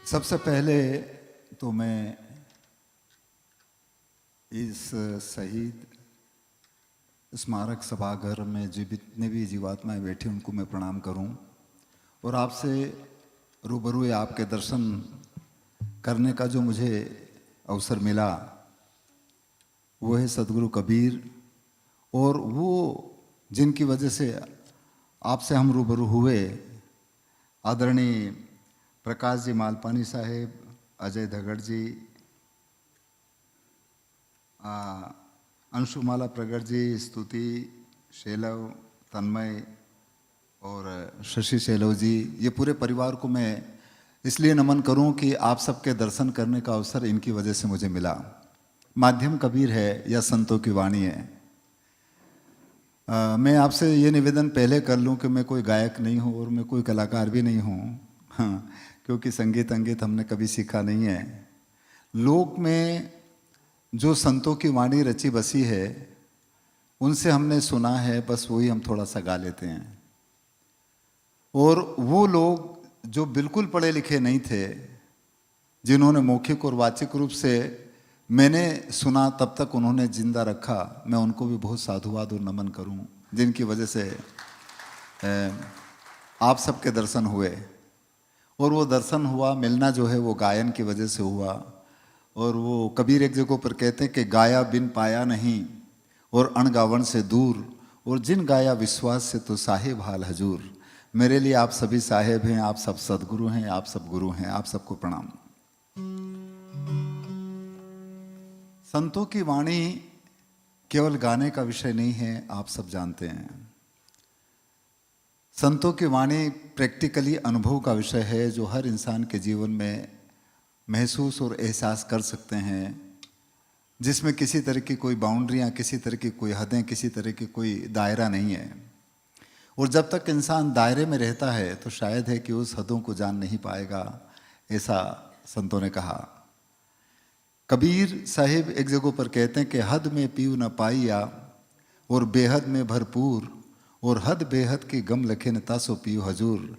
सबसे पहले तो मैं इस शहीद स्मारक सभागार में जितने भी जीवात्माएं बैठी उनको मैं प्रणाम करूं और आपसे रूबरू या आपके दर्शन करने का जो मुझे अवसर मिला वो है सदगुरु कबीर। और वो जिनकी वजह से आपसे हम रूबरू हुए, आदरणीय प्रकाश जी मालपानी साहेब, अजय धगड़ जी, अंशुमाला प्रगट जी, स्तुति, शैलव, तन्मय और शशि शैलव जी, ये पूरे परिवार को मैं इसलिए नमन करूं कि आप सबके दर्शन करने का अवसर इनकी वजह से मुझे मिला। माध्यम कबीर है या संतों की वाणी है। मैं आपसे ये निवेदन पहले कर लूं कि मैं कोई गायक नहीं हूं और मैं कोई कलाकार भी नहीं हूं, हाँ, क्योंकि संगीत अंगीत हमने कभी सीखा नहीं है। लोक में जो संतों की वाणी रची बसी है उनसे हमने सुना है, बस वही हम थोड़ा सा गा लेते हैं। और वो लोग जो बिल्कुल पढ़े लिखे नहीं थे, जिन्होंने मौखिक और वाचिक रूप से मैंने सुना तब तक उन्होंने जिंदा रखा, मैं उनको भी बहुत साधुवाद और नमन करूं, जिनकी वजह से आप सबके दर्शन हुए। और वो दर्शन हुआ, मिलना जो है वो गायन की वजह से हुआ। और वो कबीर एक जगह पर कहते हैं कि गाया बिन पाया नहीं और अणगावन से दूर, और जिन गाया विश्वास से तो साहिब हाल हजूर। मेरे लिए आप सभी साहेब हैं, आप सब सदगुरु हैं, आप सब गुरु हैं, आप सबको प्रणाम। संतों की वाणी केवल गाने का विषय नहीं है, आप सब जानते हैं। संतों की वाणी प्रैक्टिकली अनुभव का विषय है, जो हर इंसान के जीवन में महसूस और एहसास कर सकते हैं, जिसमें किसी तरह की कोई बाउंड्रियां, किसी तरह की कोई हदें, किसी तरह की कोई दायरा नहीं है। और जब तक इंसान दायरे में रहता है तो शायद है कि उस हदों को जान नहीं पाएगा, ऐसा संतों ने कहा। कबीर साहिब एक जगह पर कहते हैं कि हद में पीऊ न पाइया और बेहद में भरपूर, और हद बेहद की गम लखे न तासो पीऊ हजूर।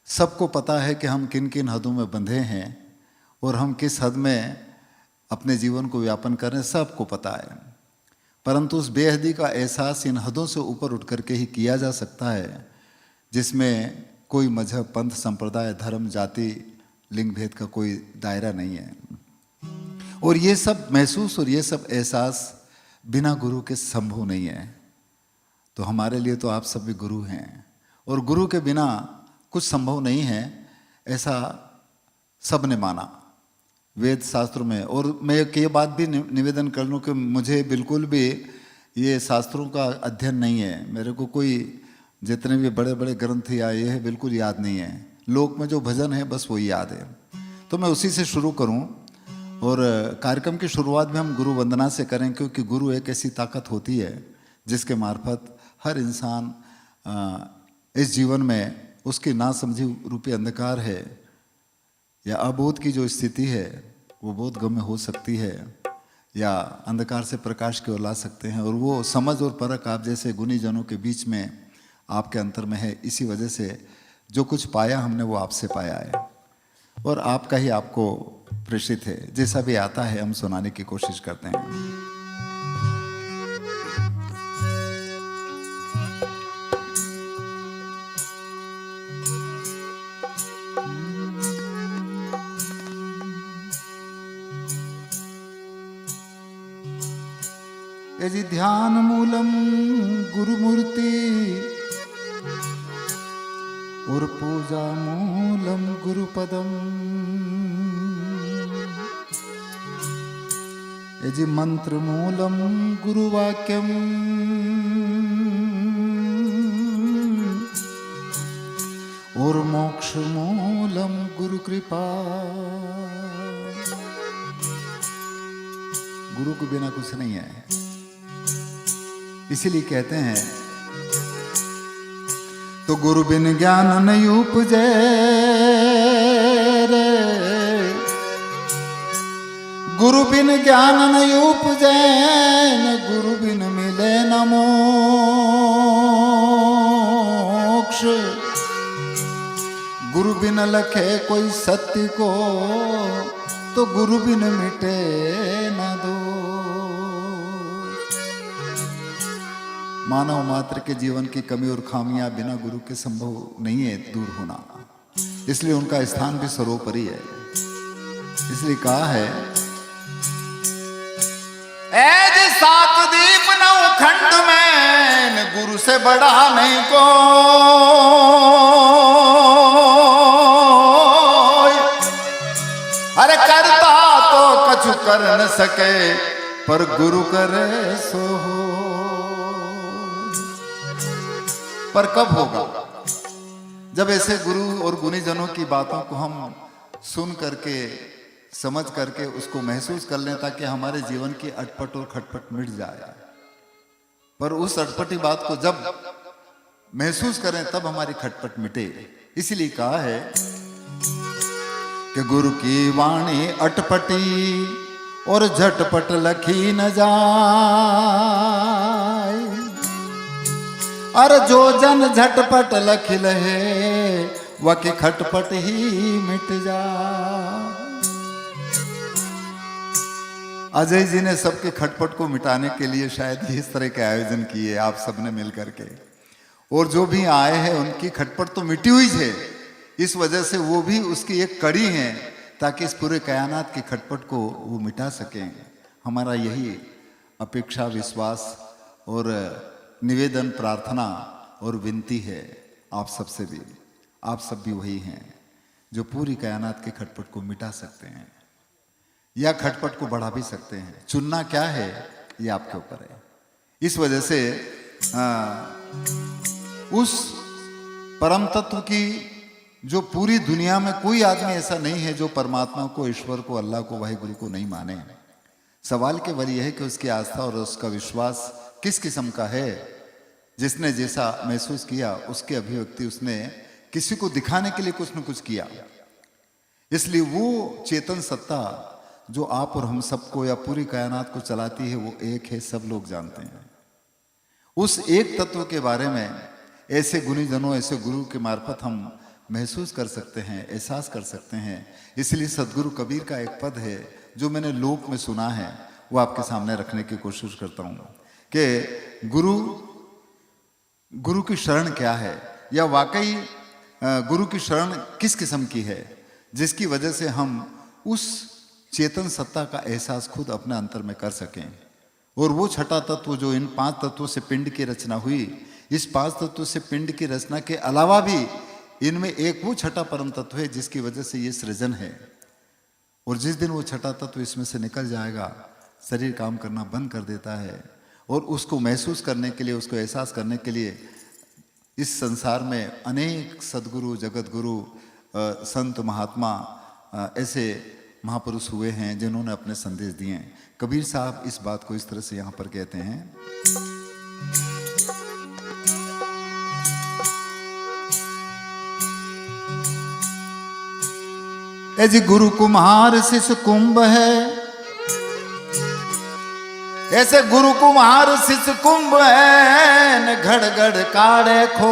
सबको पता है कि हम किन किन हदों में बंधे हैं और हम किस हद में अपने जीवन को व्यापन कर रहे हैं, सबको पता है। परंतु उस बेहदी का एहसास इन हदों से ऊपर उठ करके ही किया जा सकता है, जिसमें कोई मजहब, पंथ, संप्रदाय, धर्म, जाति, लिंग भेद का कोई दायरा नहीं है। और ये सब महसूस और ये सब एहसास बिना गुरु के संभव नहीं है। तो हमारे लिए तो आप सभी गुरु हैं, और गुरु के बिना कुछ संभव नहीं है, ऐसा सब ने माना वेद शास्त्रों में। और मैं ये बात भी निवेदन कर लूँ कि मुझे बिल्कुल भी ये शास्त्रों का अध्ययन नहीं है। मेरे को कोई जितने भी बड़े बड़े ग्रंथ या ये है बिल्कुल याद नहीं है। लोक में जो भजन है बस वही याद है। तो मैं उसी से शुरू करूं, और कार्यक्रम की शुरुआत में हम गुरु वंदना से करें, क्योंकि गुरु एक ऐसी ताकत होती है जिसके मार्फत हर इंसान इस जीवन में उसकी नासमझी रूपी अंधकार है या अबोध की जो स्थिति है वो बोध गम्य हो सकती है, या अंधकार से प्रकाश की ओर ला सकते हैं। और वो समझ और परख आप जैसे गुणी जनों के बीच में आपके अंतर में है। इसी वजह से जो कुछ पाया हमने वो आपसे पाया है, और आपका ही आपको प्रेषित है। जैसा भी आता है हम सुनाने की कोशिश करते हैं। यदि ध्यान मूलम गुरुमूर्ति और पूजा मूलम गुरुपदम, यदि मंत्र मूलम गुरुवाक्यम, और मोक्ष मूलम गुरु कृपा। गुरु के बिना कुछ नहीं है। इसीलिए कहते हैं तो गुरु बिन ज्ञान नहीं उपजे रे, गुरु बिन ज्ञान नहीं उपजे, न गुरु बिन मिले न मोक्ष। गुरु बिन लखे कोई सत्य को, तो गुरु बिन मिटे न दो। मानव मात्र के जीवन की कमी और खामियां बिना गुरु के संभव नहीं है दूर होना, इसलिए उनका स्थान भी सर्वोपरि है। इसलिए कहा है, ऐज सात दीप नौ खंड में गुरु से बड़ा नहीं को। अरे करता तो कछु कर न सके, पर गुरु करे सो हो। पर कब होगा? जब ऐसे गुरु और गुणीजनों की बातों को हम सुन करके, समझ करके उसको महसूस कर लें, ताकि हमारे जीवन की अटपट और खटपट मिट जाए। पर उस अटपटी बात को जब महसूस करें तब हमारी खटपट मिटे। इसलिए कहा है कि गुरु की वाणी अटपटी और झटपट लखी न जाए। अरे जो जन झटपट लख लहे, वह की खटपट ही मिट जाए। अजय जी ने सबके खटपट को मिटाने के लिए शायद इस तरह के आयोजन किए आप सबने मिल करके, और जो भी आए हैं उनकी खटपट तो मिटी हुई है। इस वजह से वो भी उसकी एक कड़ी है, ताकि इस पूरे कायनात की खटपट को वो मिटा सकें। हमारा यही अपेक्षा, विश्वास और निवेदन, प्रार्थना और विनती है आप सबसे भी। आप सब भी वही हैं जो पूरी कायनात की खटपट को मिटा सकते हैं या खटपट को बढ़ा भी सकते हैं। चुनना क्या है ये आपके ऊपर है। इस वजह से उस परम तत्व की, जो पूरी दुनिया में कोई आदमी ऐसा नहीं है जो परमात्मा को, ईश्वर को, अल्लाह को, वाहिगुरु को नहीं माने। सवाल केवल यह है कि उसकी आस्था और उसका विश्वास किस किस्म का है। जिसने जैसा महसूस किया उसकी अभिव्यक्ति उसने किसी को दिखाने के लिए कुछ न कुछ किया। इसलिए वो चेतन सत्ता जो आप और हम सबको या पूरी कायनात को चलाती है, वो एक है, सब लोग जानते हैं। उस एक तत्व के बारे में ऐसे गुणीजनों, ऐसे गुरु के मार्फत हम महसूस कर सकते हैं, एहसास कर सकते हैं। इसलिए सदगुरु कबीर का एक पद है जो मैंने लोक में सुना है, वो आपके सामने रखने की कोशिश करता हूँ कि गुरु की शरण क्या है, या वाकई गुरु की शरण किस किस्म की है, जिसकी वजह से हम उस चेतन सत्ता का एहसास खुद अपने अंतर में कर सकें। और वो छठा तत्व जो इन 5 तत्वों से पिंड की रचना हुई, इस 5 तत्वों से पिंड की रचना के अलावा भी इनमें एक वो छठा परम तत्व है जिसकी वजह से ये सृजन है। और जिस दिन वो छठा तत्व इसमें से निकल जाएगा, शरीर काम करना बंद कर देता है। और उसको महसूस करने के लिए, उसको एहसास करने के लिए इस संसार में अनेक सदगुरु, जगत गुरु, संत, महात्मा, ऐसे महापुरुष हुए हैं जिन्होंने अपने संदेश दिए हैं। कबीर साहब इस बात को इस तरह से यहाँ पर कहते हैं, ऐसे गुरु कुम्हार शिष्य कुंभ है, ऐसे गुरु कुम्हार शिष्य कुंभ है, न घड़ काढ़े खोट।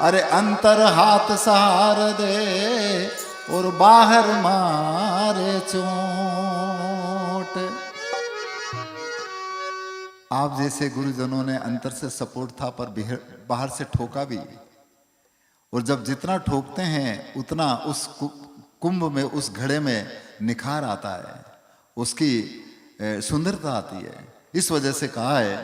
अरे अंतर हाथ सहार दे और बाहर मारे चोट। आप जैसे गुरुजनों ने अंतर से सपोर्ट था, पर बाहर से ठोका भी। और जब जितना ठोकते हैं उतना उस कुंभ में, उस घड़े में निखार आता है, उसकी सुंदरता आती है। इस वजह से कहा है,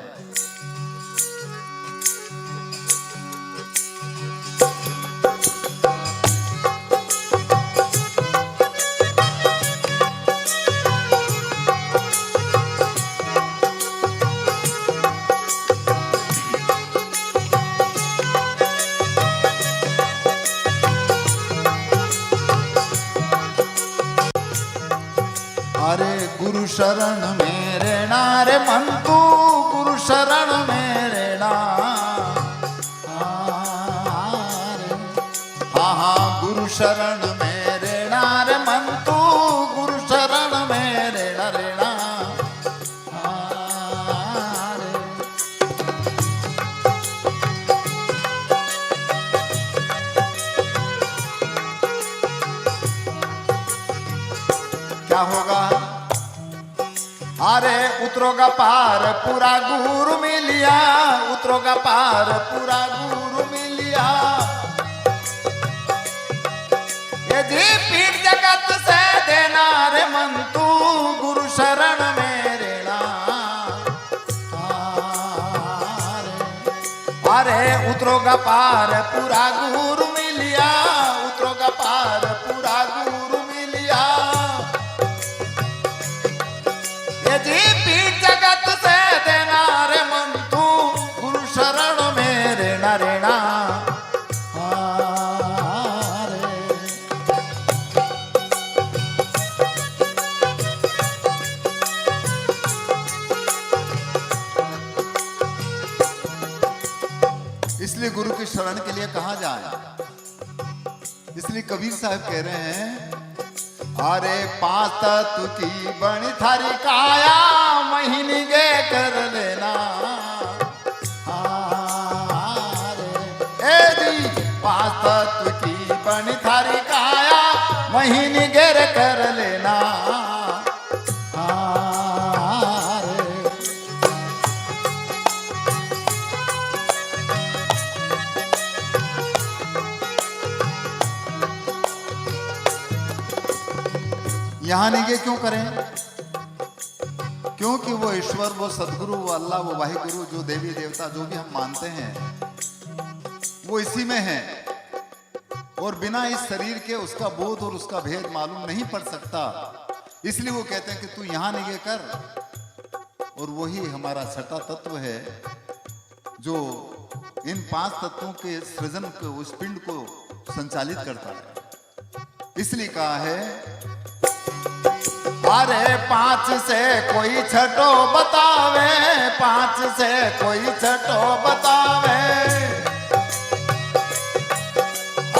अरे गुरु शरण मेरे नारे मन तू, गुरु शरण मेरे ना। हाँ, गुरु शरण मेरे नारे मन तू, गुरु शरण मेरे ना। उतरोगा पार पूरा गुरु मिलिया, उतरोगा पार पूरा गुरु मिलिया। ये जी पीठ जगत से देना रे मन तू, गुरु शरण में रेना। अरे उतरोगा पार पूरा गुरु मिलिया, उतरोगा पार पूरा गुरु मिलिया। ये जी पीठ जगत से देना रे मन तू, गुरु शरण में रेना रेना। इसलिए गुरु की शरण के लिए कहाँ जाए? इसलिए कबीर साहब कह रहे हैं, अरे पांच तत्व की बनी थारी काया, महीनी गे कर लेना। ए जी पांच तत्व की बनी थारी काया, महीनी गे कर लेना। यहाँ निगे क्यों करें? क्योंकि वो ईश्वर, वो सदगुरु, वो अल्लाह, वो वाहिगुरु, जो देवी देवता जो भी हम मानते हैं, वो इसी में है। और बिना इस शरीर के उसका बोध और उसका भेद मालूम नहीं पड़ सकता। इसलिए वो कहते हैं कि तू यहाँ निगे कर। और वही हमारा छठा तत्व है जो इन पांच तत्वों के सृजन को, उस पिंड को संचालित करता है। इसलिए कहा है, अरे पांच से कोई छठो बतावे, पांच से कोई छठो बतावे।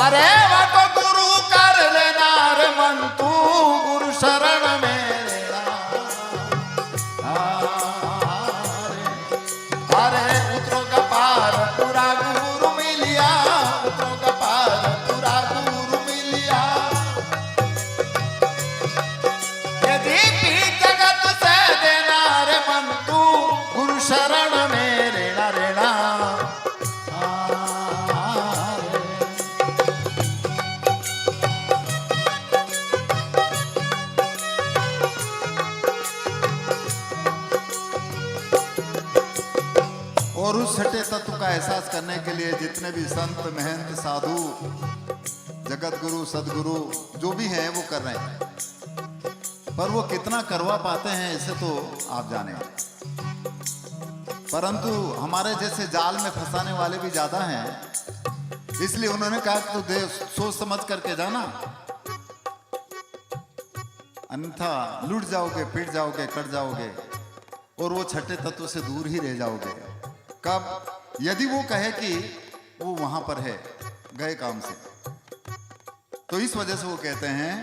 अरे वो तो गुरु कर लेना रे मन तू, गुरु शरण में रेना। अरे उतरोगा पार पूरा गुरु मिलिया, उतरोगा पार पूरा गुरु मिलिया। शरण में रेना रेना। और उस छठे तत्व का एहसास करने के लिए जितने भी संत, महंत, साधु, जगत गुरु, सदगुरु जो भी हैं वो कर रहे हैं, पर वो कितना करवा पाते हैं इसे तो आप जाने। परंतु हमारे जैसे जाल में फंसाने वाले भी ज्यादा हैं। इसलिए उन्होंने कहा कि तू सोच समझ करके जाना, अन्यथा लूट जाओगे, पिट जाओगे, कट जाओगे और वो छठे तत्व से दूर ही रह जाओगे। कब? यदि वो कहे कि वो वहां पर है, गए काम से। तो इस वजह से वो कहते हैं,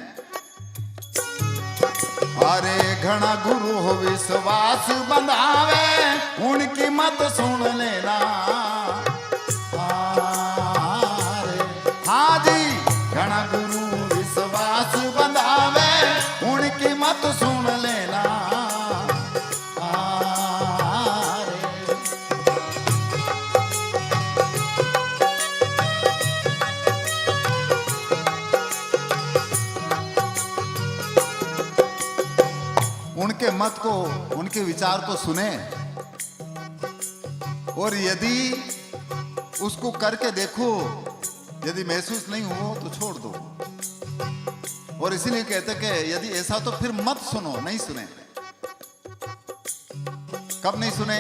अरे घना गुरु हो विश्वास बंधावे, उनकी मत सुन लेना। हाँ जी, घना गुरु विश्वास बंधावे, उनकी मत सुन लेना। उनके मत को, उनके विचार को सुने और यदि उसको करके देखो, यदि महसूस नहीं हो तो छोड़ दो। और इसीलिए कहते कि यदि ऐसा तो फिर मत सुनो, नहीं सुने। कब नहीं सुने?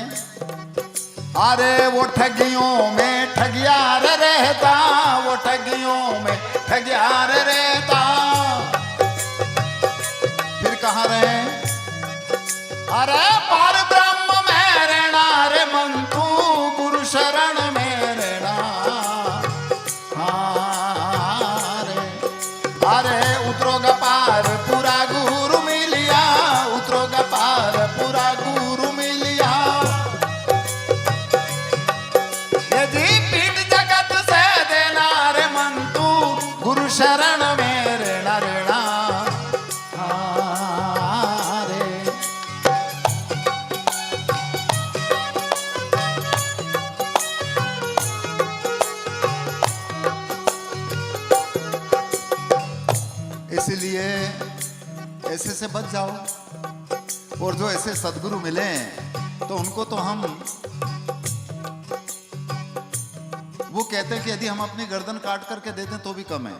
अरे वो ठगियों में ठगियार रहता, वो ठगियों में ठगियार रहता। फिर कहाँ रहे? अरे पार ब्रह्म में रहना रे मन तू, गुरु शरण में रहना। अरे उतरोगा पार पूरा गुरु मिलिया, उतरोगा पार पूरा गुरु मिलिया। यदि पीठ जगत से देना रे मन तू, गुरु शरण में रहना। इसलिए ऐसे से बच जाओ। और जो ऐसे सद्गुरु मिले तो उनको तो हम वो कहते हैं कि यदि हम अपनी गर्दन काट करके देते तो भी कम है।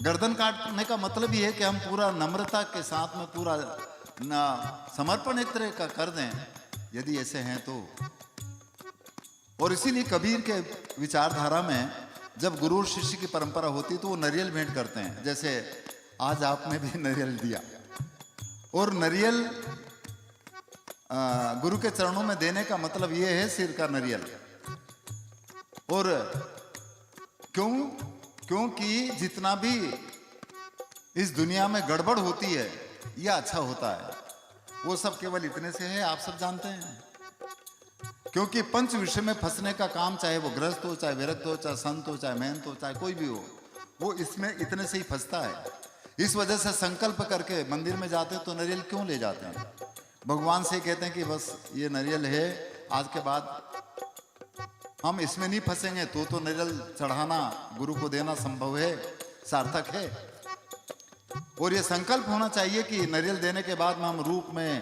गर्दन काटने का मतलब ये है कि हम पूरा नम्रता के साथ में पूरा समर्पण एक तरह का कर दें, यदि ऐसे हैं तो। और इसीलिए कबीर के विचारधारा में जब गुरु और शिष्य की परंपरा होती तो वो नारियल भेंट करते हैं। जैसे आज आपने भी नारियल दिया, और नारियल गुरु के चरणों में देने का मतलब ये है सिर का नारियल। और क्योंकि जितना भी इस दुनिया में गड़बड़ होती है या अच्छा होता है, वो सब केवल इतने से है, आप सब जानते हैं। क्योंकि पंच विषय में फंसने का काम, चाहे वो गृहस्थ हो, चाहे विरक्त हो, चाहे संत हो, चाहे महंत हो, चाहे कोई भी हो, वो इसमें इतने से ही फंसता है। इस वजह से संकल्प करके मंदिर में जाते हैं तो नारियल क्यों ले जाते हैं? भगवान से कहते हैं कि बस ये नारियल है, आज के बाद हम इसमें नहीं फंसेंगे। तो नारियल चढ़ाना, गुरु को देना संभव है, सार्थक है। और ये संकल्प होना चाहिए कि नारियल देने के बाद में हम रूप में,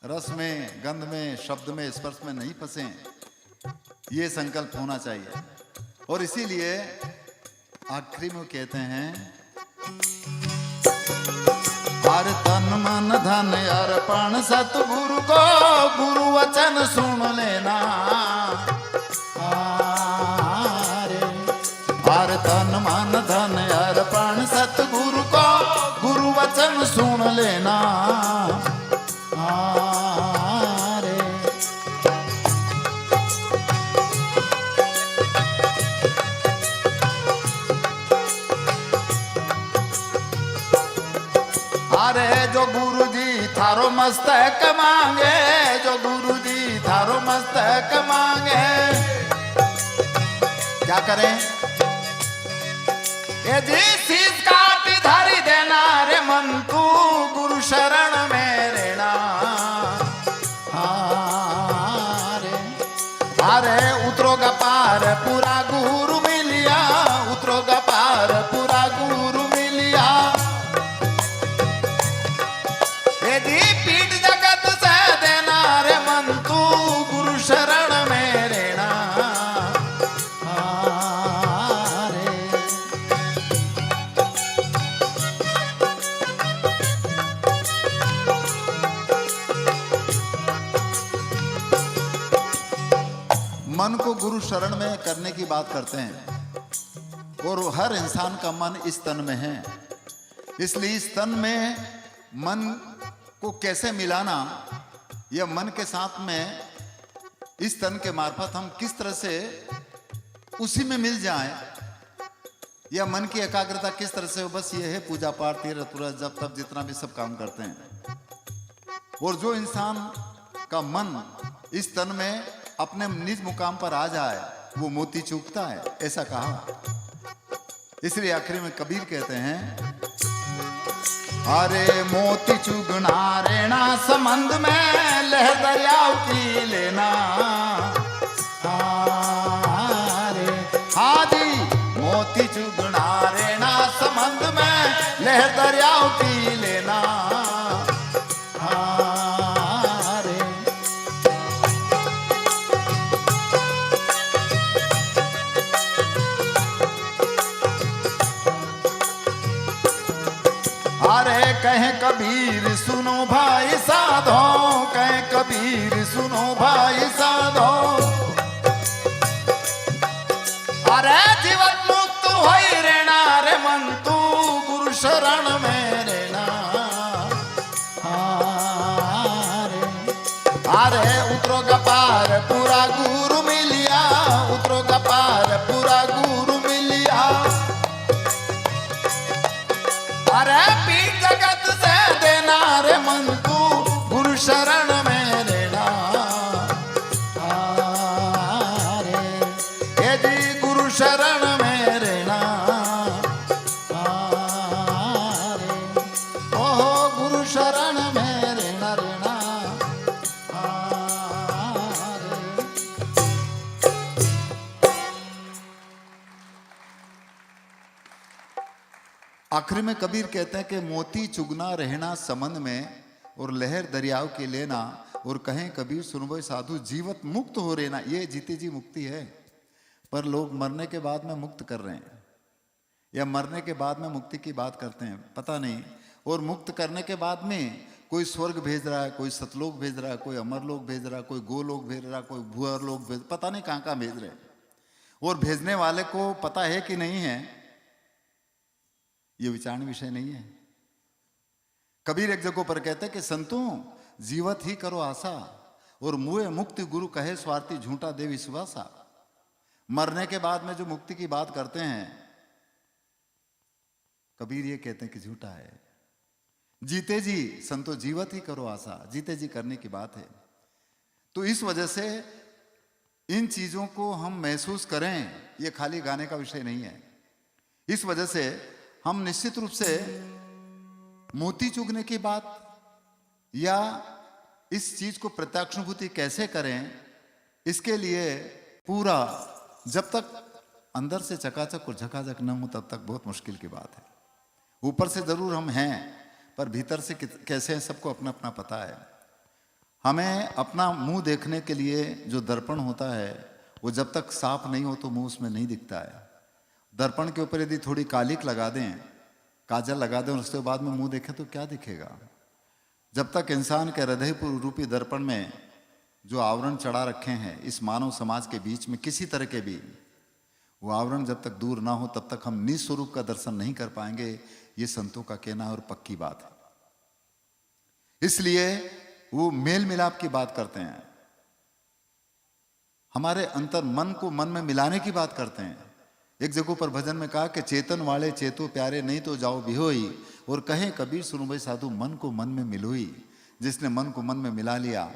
रस में, गंध में, शब्द में, स्पर्श में नहीं फंसे। ये संकल्प होना चाहिए। और इसीलिए आखिरी में कहते हैं, हर तन मन धन अर्पण सतगुरु को, गुरु वचन सुन लेना। हर तन मन धन अर्पण सतगुरु को, गुरु वचन सुन लेना। अरे जो गुरु जी थारो मस्तक मांगे, जो गुरु जी थारो मस्तक मांगे, क्या करें? ये जी शीश काट धारी देना रे मन तू, गुरु शरण में रहना। अरे उतरोगा पार पूरा गुरु मिलिया, उतरोगा पार पूरा गुरु मिलिया। यदि पीठ जगत से देना रे मन तू, गुरु शरण में रहना। मन को गुरु शरण में करने की बात करते हैं। और हर इंसान का मन इस तन में है, इसलिए इस तन में मन को कैसे मिलाना, यह मन के साथ में इस तन के मार्फत हम किस तरह से उसी में मिल जाएं, या मन की एकाग्रता किस तरह से हो, बस ये है पूजा पाठ, तीर्थ व्रत, जब तब जितना भी सब काम करते हैं। और जो इंसान का मन इस तन में अपने निज मुकाम पर आ जाए, वो मोती चूकता है, ऐसा कहा। इसलिए आखिरी में कबीर कहते हैं, अरे मोती चुगना रेना संबंध में, लहर दरियाव की लेना। अरे हादी मोती चुगना रेना संबंध में, लहर दरियाव की लेना। अरे कहे कबीर सुनो भाई साधो, कहे कबीर सुनो भाई साधो। अरे जीवन मुक्त होई रहना रे मन तू, गुरु शरण में रहना। अरे उतरोगा पार पूरा गुरु मिलिया, उतरोगा पार पूरा गुरु मिलिया। अरे पीठ जगत से देना रे मन तू, गुरु शरण में रहना। यदि गुरु शरण में रहना। ओहो गुरु शरण में रहना रहना। आखिर में कबीर कहते हैं कि मोती चुगना रहना समन में और लहर दरियाव के लेना, और कहें कबीर सुनबो साधु जीवत मुक्त हो रहना। ये जीते जी मुक्ति है, पर लोग मरने के बाद में मुक्त कर रहे हैं या मरने के बाद में मुक्ति की बात करते हैं, पता नहीं। और मुक्त करने के बाद में कोई स्वर्ग भेज रहा है, कोई सतलोक भेज रहा है, कोई अमरलोक भेज रहा है, कोई गोलोक भेज रहा है, कोई भूअरलोक भेज, पता नहीं कहाँ कहाँ भेज रहे हैं। और भेजने वाले को पता है कि नहीं है, ये विचारण विषय नहीं है। कबीर एक जगह पर कहते हैं कि संतों जीवत ही करो आशा, और मुए मुक्ति गुरु कहे स्वार्थी झूठा दे विश्वासा। मरने के बाद में जो मुक्ति की बात करते हैं, कबीर ये कहते हैं कि झूठा है। जीते जी संतो जीवत ही करो आशा, जीते जी करने की बात है। तो इस वजह से इन चीजों को हम महसूस करें, ये खाली गाने का विषय नहीं है। इस वजह से हम निश्चित रूप से मोती चुगने की बात या इस चीज को प्रत्यक्षानुभूति कैसे करें, इसके लिए पूरा जब तक अंदर से चकाचक और झकाझक न हो तब तक बहुत मुश्किल की बात है। ऊपर से जरूर हम हैं, पर भीतर से कैसे हैं सबको अपना अपना पता है। हमें अपना मुंह देखने के लिए जो दर्पण होता है, वो जब तक साफ नहीं हो तो मुंह उसमें नहीं दिखता है। दर्पण के ऊपर यदि थोड़ी कालिक लगा दें, काजल लगा दें, और उसके बाद में मुंह देखें तो क्या दिखेगा। जब तक इंसान के हृदय रूपी दर्पण में जो आवरण चढ़ा रखे हैं इस मानव समाज के बीच में, किसी तरह के भी वो आवरण जब तक दूर ना हो तब तक हम निस्वरूप का दर्शन नहीं कर पाएंगे। ये संतों का कहना और पक्की बात है। इसलिए वो मेल मिलाप की बात करते हैं, हमारे अंतर मन को मन में मिलाने की बात करते हैं। एक जगह पर भजन में कहा कि चेतन वाले चेतो प्यारे नहीं तो जाओ बिहोई, और कहें कबीर सुनो भाई साधु मन को मन में मिलोई। जिसने मन को मन में मिला लिया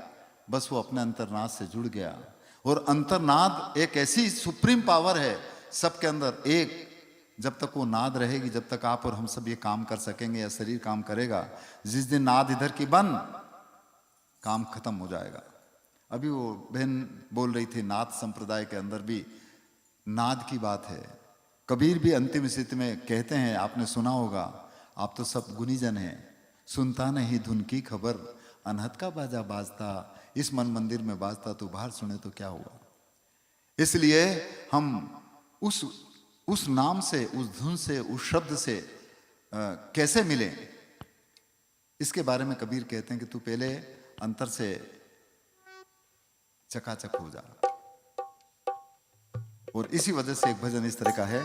बस वो अपने अंतर्नाद से जुड़ गया। और अंतर्नाद एक ऐसी सुप्रीम पावर है सबके अंदर एक, जब तक वो नाद रहेगी, जब तक आप और हम सब ये काम कर सकेंगे या शरीर काम करेगा। जिस दिन नाद इधर की बंद, काम खत्म हो जाएगा। अभी वो बहन बोल रही थी, नाद संप्रदाय के अंदर भी नाद की बात है। कबीर भी अंतिम स्थिति में कहते हैं, आपने सुना होगा, आप तो सब गुनीजन हैं, सुनता नहीं धुन की खबर, अनहद का बाजा बाजता, इस मन मंदिर में बाजता, तो बाहर सुने तो क्या हुआ। इसलिए हम उस नाम से, उस धुन से, उस शब्द से कैसे मिले, इसके बारे में कबीर कहते हैं कि तू पहले अंतर से चकाचक हो जा। और इसी वजह से एक भजन इस तरह का है।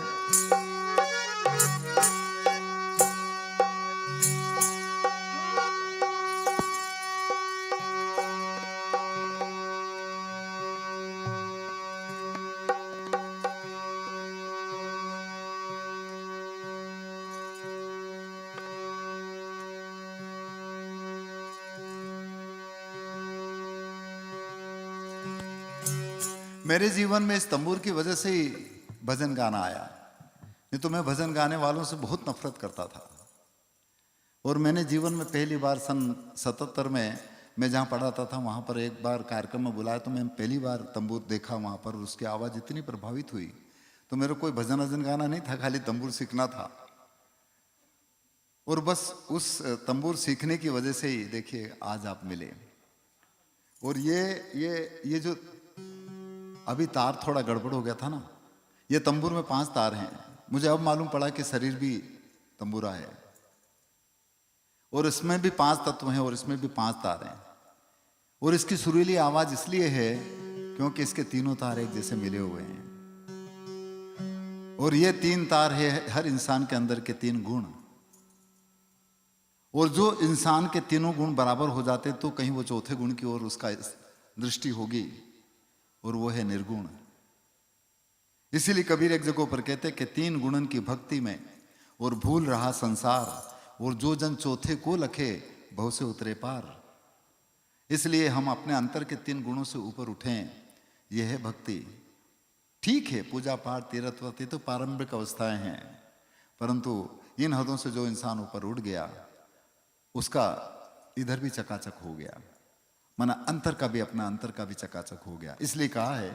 मेरे जीवन में इस तंबूर की वजह से ही भजन गाना आया, नहीं तो मैं भजन गाने वालों से बहुत नफरत करता था। और मैंने जीवन में पहली बार सन 77 में मैं जहाँ पढ़ाता था वहाँ पर एक बार कार्यक्रम में बुलाया, तो मैं पहली बार तंबूर देखा वहाँ पर। उसकी आवाज़ इतनी प्रभावित हुई, तो मेरे कोई भजन वजन गाना नहीं था, खाली तंबूर सीखना था। और बस उस तंबूर सीखने की वजह से ही देखिए आज आप मिले। और ये जो अभी तार थोड़ा गड़बड़ हो गया था ना, ये तंबूर में 5 तार हैं। मुझे अब मालूम पड़ा कि शरीर भी तंबूरा है, और इसमें भी 5 तत्व हैं, और इसमें भी 5 तार हैं। और इसकी सुरीली आवाज इसलिए है क्योंकि इसके तीनों तार एक जैसे मिले हुए हैं। और ये 3 तार है हर इंसान के अंदर के 3 गुण। और जो इंसान के तीनों गुण बराबर हो जाते तो कहीं वो चौथे गुण की ओर उसका दृष्टि होगी, और वो है निर्गुण। इसीलिए कबीर एक जगह पर कहते कि 3 गुणन की भक्ति में और भूल रहा संसार, और जो जन चौथे को लखे बहु से उतरे पार। इसलिए हम अपने अंतर के 3 गुणों से ऊपर उठें, यह है भक्ति। ठीक है, पूजा पाठ तीर्थ व्रत तो पारंपरिक अवस्थाएं हैं, परंतु इन हदों से जो इंसान ऊपर उठ गया उसका इधर भी चकाचक हो गया, माना अंतर का भी, अपना अंतर का भी चकाचक हो गया। इसलिए कहा है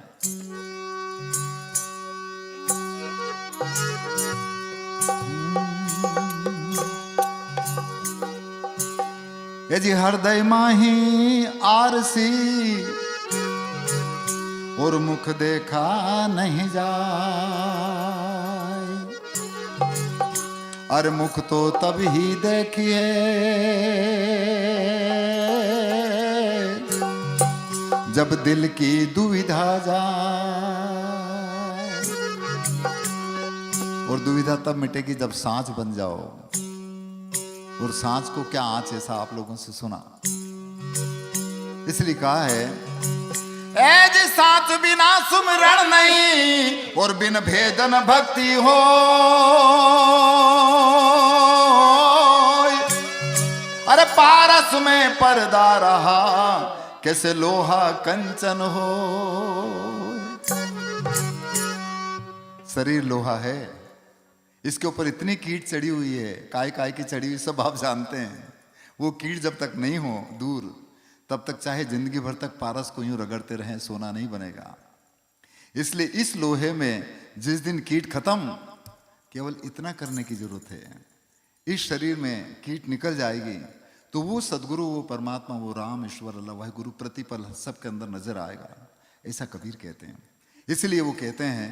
ये जी हृदय माही आरसी और मुख देखा नहीं जाए, अरे मुख तो तभी देखिए जब दिल की दुविधा जाए, और दुविधा तब मिटेगी जब सांच बन जाओ। और सांच को क्या आंच, ऐसा आप लोगों से सुना, इसलिए कहा है ऐज सांच बिना सुमिरण नहीं और बिन भेदन भक्ति हो, अरे पारस में पर्दा रहा कैसे लोहा कंचन हो। शरीर लोहा है, इसके ऊपर इतनी कीट चढ़ी हुई है, काय काय की चढ़ी हुई, सब आप जानते हैं। वो कीट जब तक नहीं हो दूर, तब तक चाहे जिंदगी भर तक पारस को यूं रगड़ते रहें, सोना नहीं बनेगा। इसलिए इस लोहे में जिस दिन कीट खत्म, केवल इतना करने की जरूरत है, इस शरीर में कीट निकल जाएगी तो वो सदगुरु, वो परमात्मा, वो राम, ईश्वर, अल्लाह, वह गुरु प्रतिपल सबके अंदर नजर आएगा, ऐसा कबीर कहते हैं। इसलिए वो कहते हैं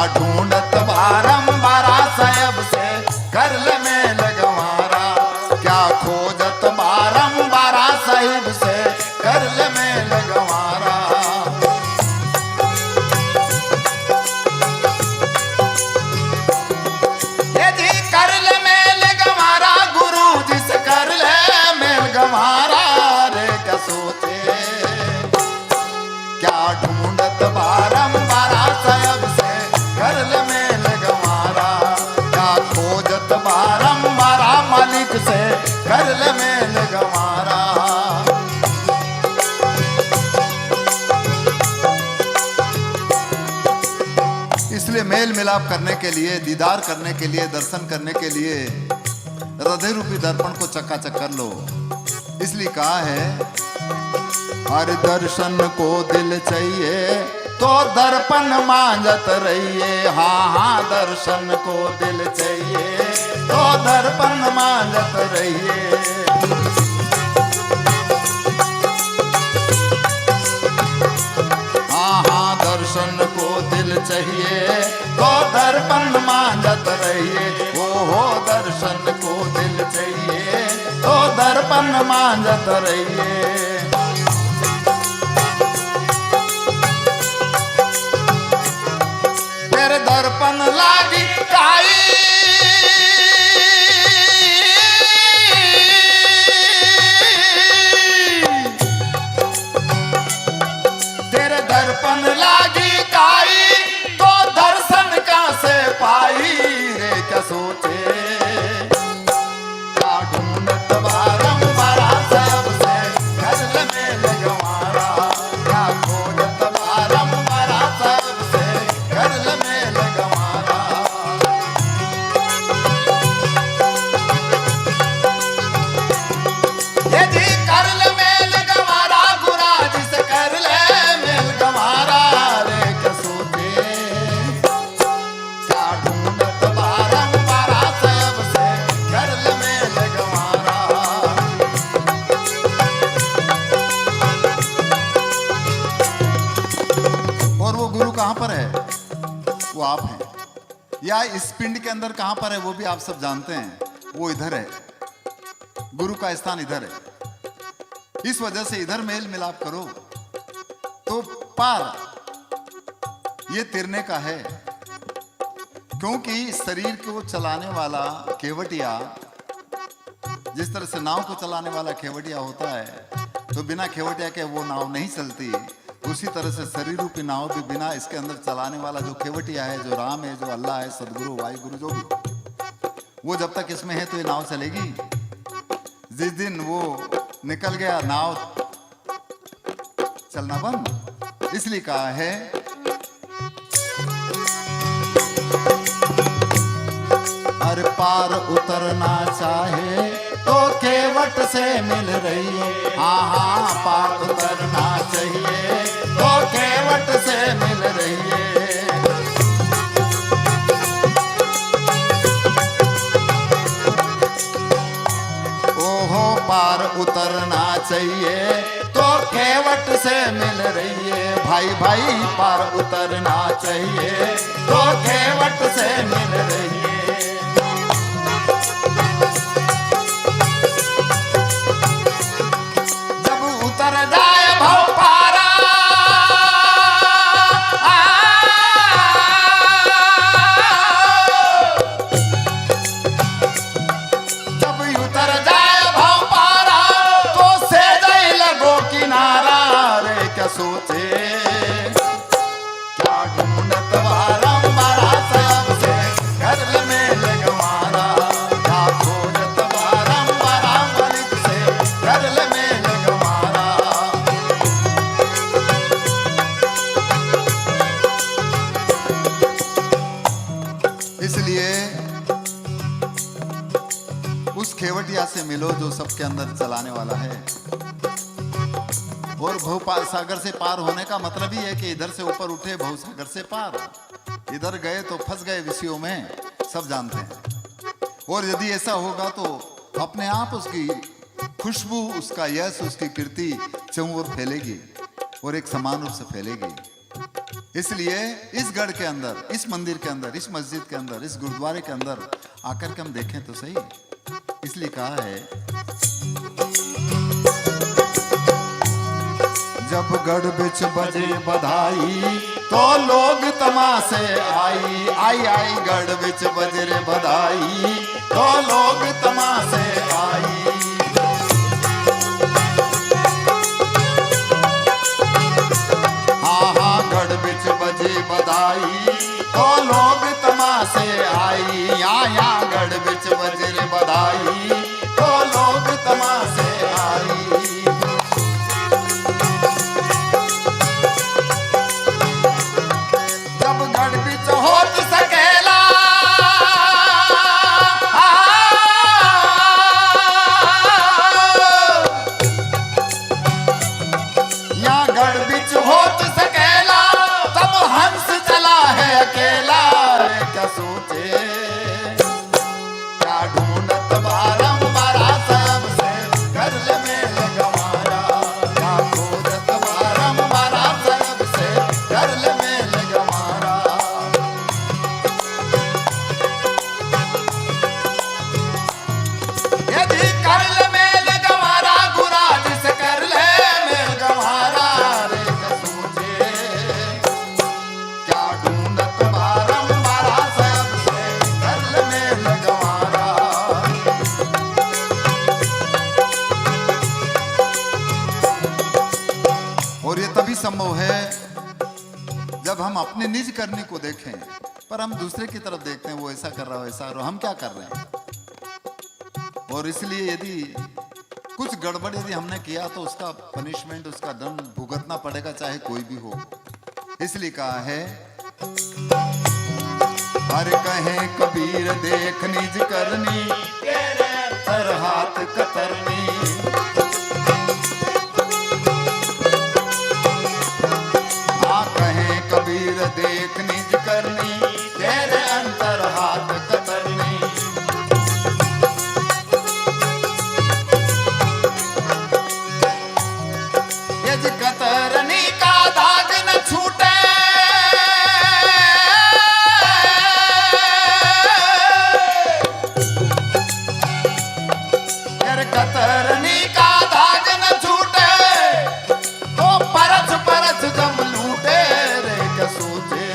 ढूंढत बारंबार साहब से कर ले मेल गंवारा, क्या खोजत बारंबार साहिब से कर ले मेल गंवारा। ये जी कर ले मेल गंवारा गुरु जी से कर ले मेल गंवारा रे, क्या सोचे क्या ढूंढत बारंबार साहब से कर ले मेल गंवारा, क्या खोजत बारंबार मालिक से कर ले मेल गंवारा। इसलिए मेल मिलाप करने के लिए, दीदार करने के लिए, दर्शन करने के लिए हृदय रूपी दर्पण को चकाचक कर लो। इसलिए कहा है हर दर्शन को दिल चाहिए तो दर्पण मांझत रहिए, हाँ हाँ दर्शन को दिल चाहिए तो दर्पण मांझत रहिए। हाँ हाँ दर्शन को दिल चाहिए तो दर्पण मांझत रहिए, ओ हो दर्शन को दिल चाहिए तो दर्पण मांझत रहिए। दर्पण लागी काई तेरे दर्पण लागी काई तो दर्शन का से पाई रे, क्या सोचे क्या ढूंढत बारंबार सबसे कर ले मेल गंवारा, क्या खोजत बारंबार सबसे कर ले मेल गंवारा। ये जी कर ले मेल गंवारा गुरा जी से कर ले मेल गंवारा रे, क्या सोचे क्या ढूंढत बारंबार सबसे कर ले मेल गंवारा। और वो गुरु कहाँ पर है? वो आप हैं, या इस पिंड के अंदर कहां पर है वो भी आप सब जानते हैं। वो इधर है, गुरु का स्थान इधर है। इस वजह से इधर मेल मिलाप करो तो पार ये तिरने का है, क्योंकि शरीर को चलाने वाला केवटिया, जिस तरह से नाव को चलाने वाला केवटिया होता है, तो बिना केवटिया के वो नाव नहीं चलती। उसी तरह से शरीर रूपी नाव भी बिना इसके अंदर चलाने वाला जो केवटिया है, जो राम है, जो अल्लाह है, सदगुरु, वाहिगुरु, जो भी, वो जब तक इसमें है तो ये नाव चलेगी। जिस दिन वो निकल गया, नाव चलना बंद। इसलिए कहा है हर पार उतरना चाहे तो केवट से मिल रही है। हाँ हाँ, पार उतरना चाहिए तो केवट से मिल रही है। ओहो, पार उतरना चाहिए तो केवट से मिल रही है। भाई भाई, पार उतरना चाहिए तो केवट से मिल रही है। जब उतर जाए भव पारा, जब उतर जाए भव पारा तो से जाए लगो किनारा। रे क्या सोचे क्या ढूंढत बारंबारा, सबसे घर में लगवारा। क्या खोजत बारंबारा, मलिक से घर में लगवारा। इसलिए उस केवटिया से मिलो जो सबके अंदर चलाने वाला है। और भव सागर से पार होने का मतलब ही है कि इधर से ऊपर उठे, भव सागर से पार। इधर गए तो फंस गए विषयों में, सब जानते हैं। और यदि ऐसा होगा तो अपने आप उसकी खुशबू, उसका यश, उसकी कीर्ति चहुं ओर फैलेगी और एक समान रूप से फैलेगी। इसलिए इस गढ़ के अंदर, इस मंदिर के अंदर, इस मस्जिद के अंदर, इस गुरुद्वारे के अंदर आकर के हम देखें तो सही। इसलिए कहा है जब गढ़ बिच बजे बधाई तो लोग तमाशे आई। आई आई, गढ़ बिच बजे रे बधाई तो लोग तमाशे आई। हाँ हाँ, गढ़ बिच बजे बधाई तो लोग तमाशे आई। या गढ़ बिच बजे रे बधाई तो लोग तमाशे आई। जब गढ़ बिच होत सकेला, या गढ़ बिच होत सकेला, तब हंस चला है अकेला। रे क्या सोचे क्या ढूंढत बारंबारा, सबसे घर में लगवारा। क्या खोजत बारंबारा, सबसे घर में लगवारा। यदि कर में लगवारा, गुराज से कर ले में गवारा। रे क्या सोचे क्या ढूंढत बारंबारा, सबसे घर में लगवारा। और ये तभी संभव है जब हम अपने निज करने को देखें, पर हम दूसरे की तरफ देखते हैं, वो ऐसा कर रहा है, वैसा, और हम क्या कर रहे हैं। और इसलिए यदि कुछ गड़बड़ यदि हमने किया तो उसका पनिशमेंट, उसका दंड भुगतना पड़ेगा, चाहे कोई भी हो। इसलिए कहा है हर कहे कबीर देख निज करनी, तेरे तर हाथ कतरनी। हाँ, कहे कबीर देख निज करनी, तेरे अंतर हाथ कतरनी। यज कतरनी का दाग न छूटे, यार कतरनी का दाग न छूटे, तो परछ परछ जम लूटे। रे क्या सोचे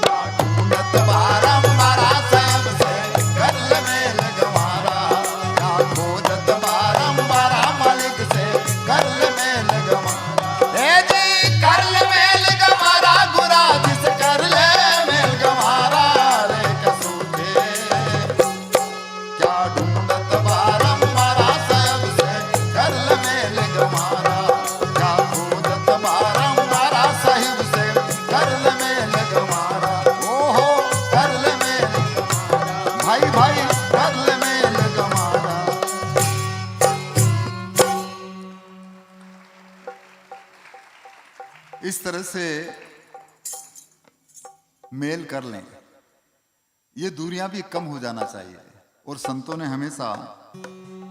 क्या ढूंढत बारंबारा, सबसे घर में लगवारा। क्या खोजत बारंबारा, मलिक से घर में लगवारा। ढूंढत बारंबारा साहब से कर ले मेल गमारा, जा खोजत बारंबारा साहिब से कर ले मेल गमारा, ओहो कर ले मेल गमारा, भाई भाई कर ले मेल गमारा। इस तरह से मेल कर लें, ये दूरियां भी कम हो जाना चाहिए। और संतों ने हमेशा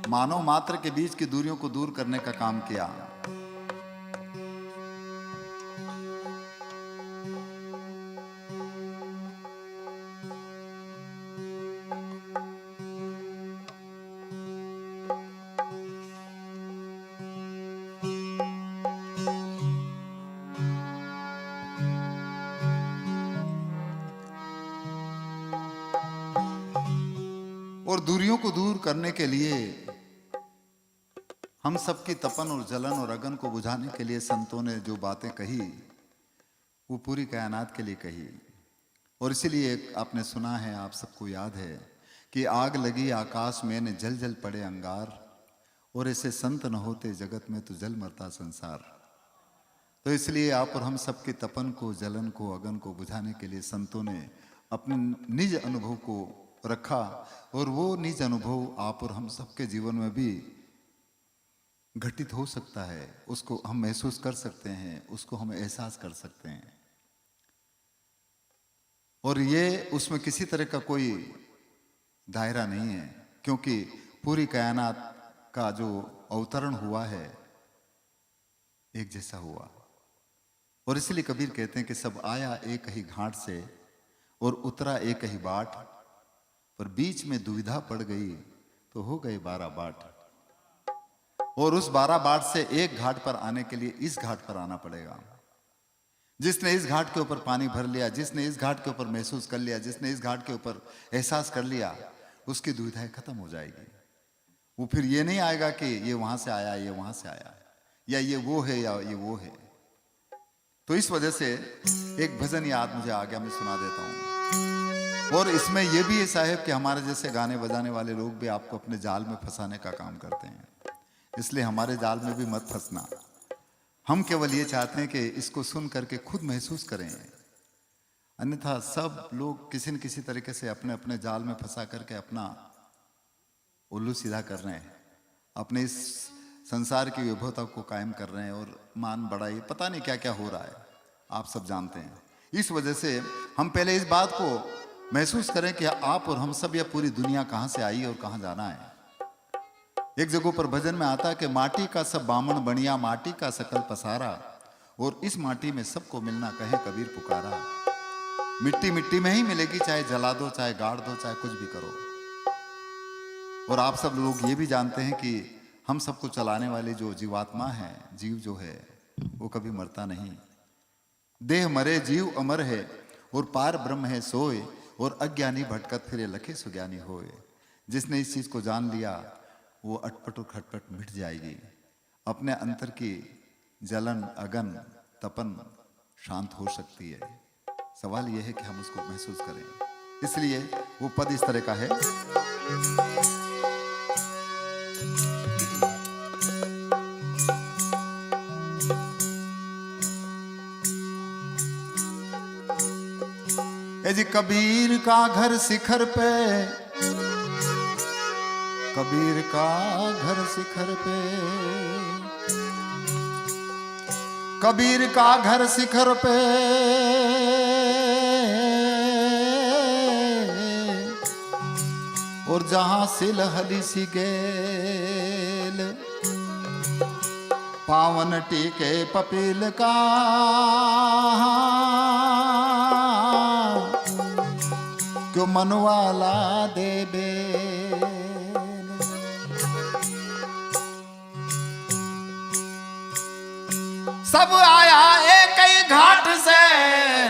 मानव मात्र के बीच की दूरियों को दूर करने का काम किया। और दूरियों को दूर करने के लिए, हम सबकी तपन और जलन और अगन को बुझाने के लिए संतों ने जो बातें कही वो पूरी कायनात के लिए कही। और इसीलिए आपने सुना है, आप सबको याद है कि आग लगी आकाश में ने जल जल पड़े अंगार, और ऐसे संत न होते जगत में तो जल मरता संसार। तो इसलिए आप और हम सबके तपन को, जलन को, अगन को बुझाने के लिए संतों ने अपने निज अनुभव को रखा। और वो निज अनुभव आप और हम सबके जीवन में भी घटित हो सकता है, उसको हम महसूस कर सकते हैं, उसको हम एहसास कर सकते हैं। और ये उसमें किसी तरह का कोई दायरा नहीं है, क्योंकि पूरी कायनात का जो अवतरण हुआ है एक जैसा हुआ। और इसलिए कबीर कहते हैं कि सब आया एक ही घाट से और उतरा एक ही बाट, पर बीच में दुविधा पड़ गई तो हो गए 12 बाट। और उस 12 बाट से एक घाट पर आने के लिए इस घाट पर आना पड़ेगा। जिसने इस घाट के ऊपर पानी भर लिया, जिसने इस घाट के ऊपर महसूस कर लिया, जिसने इस घाट के ऊपर एहसास कर लिया, उसकी दुविधाएं खत्म हो जाएगी। वो फिर ये नहीं आएगा कि ये वहां से आया, ये वहां से आया, या ये वो है या ये वो है। तो इस वजह से एक भजन याद मुझे आ गया, मैं सुना देता हूं। और इसमें यह भी है साहब कि हमारे जैसे गाने बजाने वाले लोग भी आपको अपने जाल में फंसाने का काम करते हैं, इसलिए हमारे जाल में भी मत फंसना। हम केवल ये चाहते हैं कि इसको सुन करके खुद महसूस करें, अन्यथा सब लोग किसी न किसी तरीके से अपने अपने जाल में फंसा करके अपना उल्लू सीधा कर रहे हैं, अपने इस संसार की विभवता को कायम कर रहे हैं और मान बढ़ाई पता नहीं क्या क्या हो रहा है, आप सब जानते हैं। इस वजह से हम पहले इस बात को महसूस करें कि आप और हम सब, या पूरी दुनिया कहाँ से आई और कहाँ जाना है। एक जगह पर भजन में आता है कि माटी का सब बामण बनिया, माटी का सकल पसारा, और इस माटी में सबको मिलना कहे कबीर पुकारा। मिट्टी मिट्टी में ही मिलेगी, चाहे जला दो, चाहे गाड़ दो, चाहे कुछ भी करो। और आप सब लोग ये भी जानते हैं कि हम सबको चलाने वाली जो जीवात्मा है, जीव जो है, वो कभी मरता नहीं। देह मरे जीव अमर है, और पार ब्रह्म है सोए, और अज्ञानी भटकत फिरे लखे सुज्ञानी होए। जिसने इस चीज को जान लिया वो अटपट और खटपट मिट जाएगी, अपने अंतर की जलन, अगन, तपन शांत हो सकती है। सवाल यह है कि हम उसको महसूस करें। इसलिए वो पद इस तरह का है। जी कबीर का घर शिखर पे, कबीर का घर शिखर पे, कबीर का घर शिखर पे, और जहां सिलहली सी गेल, पावन टीके पपील का, क्यों मनवाला देबे। सब आया एक ही घाट से,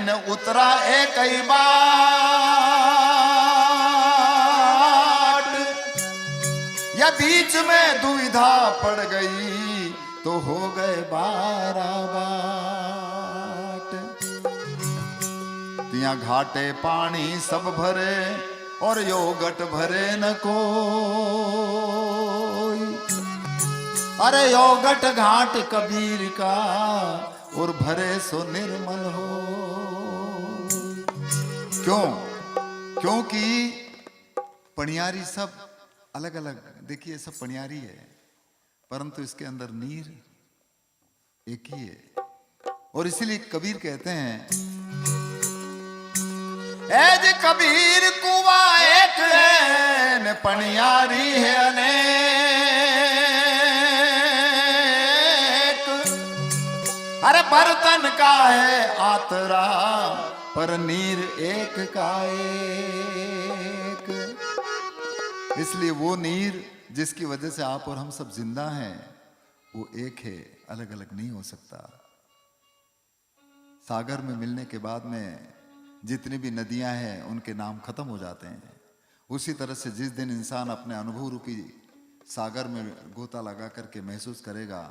न उतरा एक ही बाट, या बीच में दुविधा पड़ गई तो हो गए 12 बाट। तिया घाटे पानी सब भरे, और यो गट भरे न कोई। अरे यो गट घाट कबीर का और भरे सो निर्मल हो। क्यों? क्योंकि पनियारी सब अलग अलग, देखिए सब पनियारी है, परंतु इसके अंदर नीर एक ही है। और इसीलिए कबीर कहते हैं, एज कबीर कुआ एक है न पनियारी है अनेक। अरे बर्तन का है आतरा पर नीर एक का एक। इसलिए वो नीर जिसकी वजह से आप और हम सब जिंदा हैं वो एक है, अलग अलग नहीं हो सकता। सागर में मिलने के बाद में जितनी भी नदियां हैं उनके नाम खत्म हो जाते हैं। उसी तरह से जिस दिन इंसान अपने अनुभव रूपी सागर में गोता लगा करके महसूस करेगा,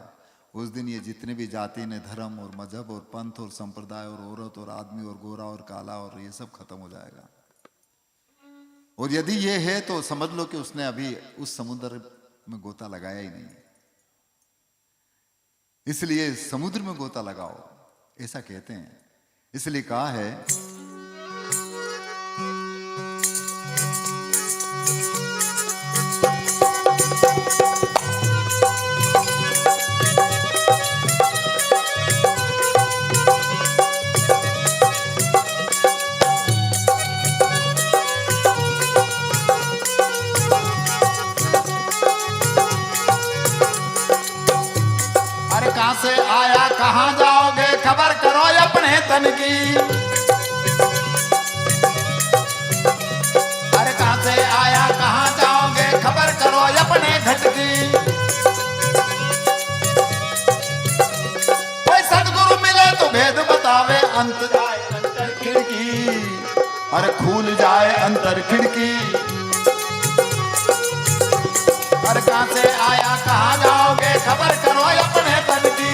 उस दिन ये जितने भी जाति ने धर्म और मजहब और पंथ और संप्रदाय और औरत और आदमी और गोरा और काला और ये सब खत्म हो जाएगा। और यदि ये है तो समझ लो कि उसने अभी उस समुद्र में गोता लगाया ही नहीं। इसलिए समुद्र में गोता लगाओ, ऐसा कहते हैं। इसलिए कहा है, से आया कहां जाओगे खबर करो अपने तन की। अरे कहां से आया कहां जाओगे खबर करो अपने घट की। कोई सदगुरु मिले तो भेद बतावे अंत जाए अंतर खिड़की। अरे खुल जाए अंतर खिड़की। अरे कहां से आया कहां जाओगे खबर करो अपने तन की।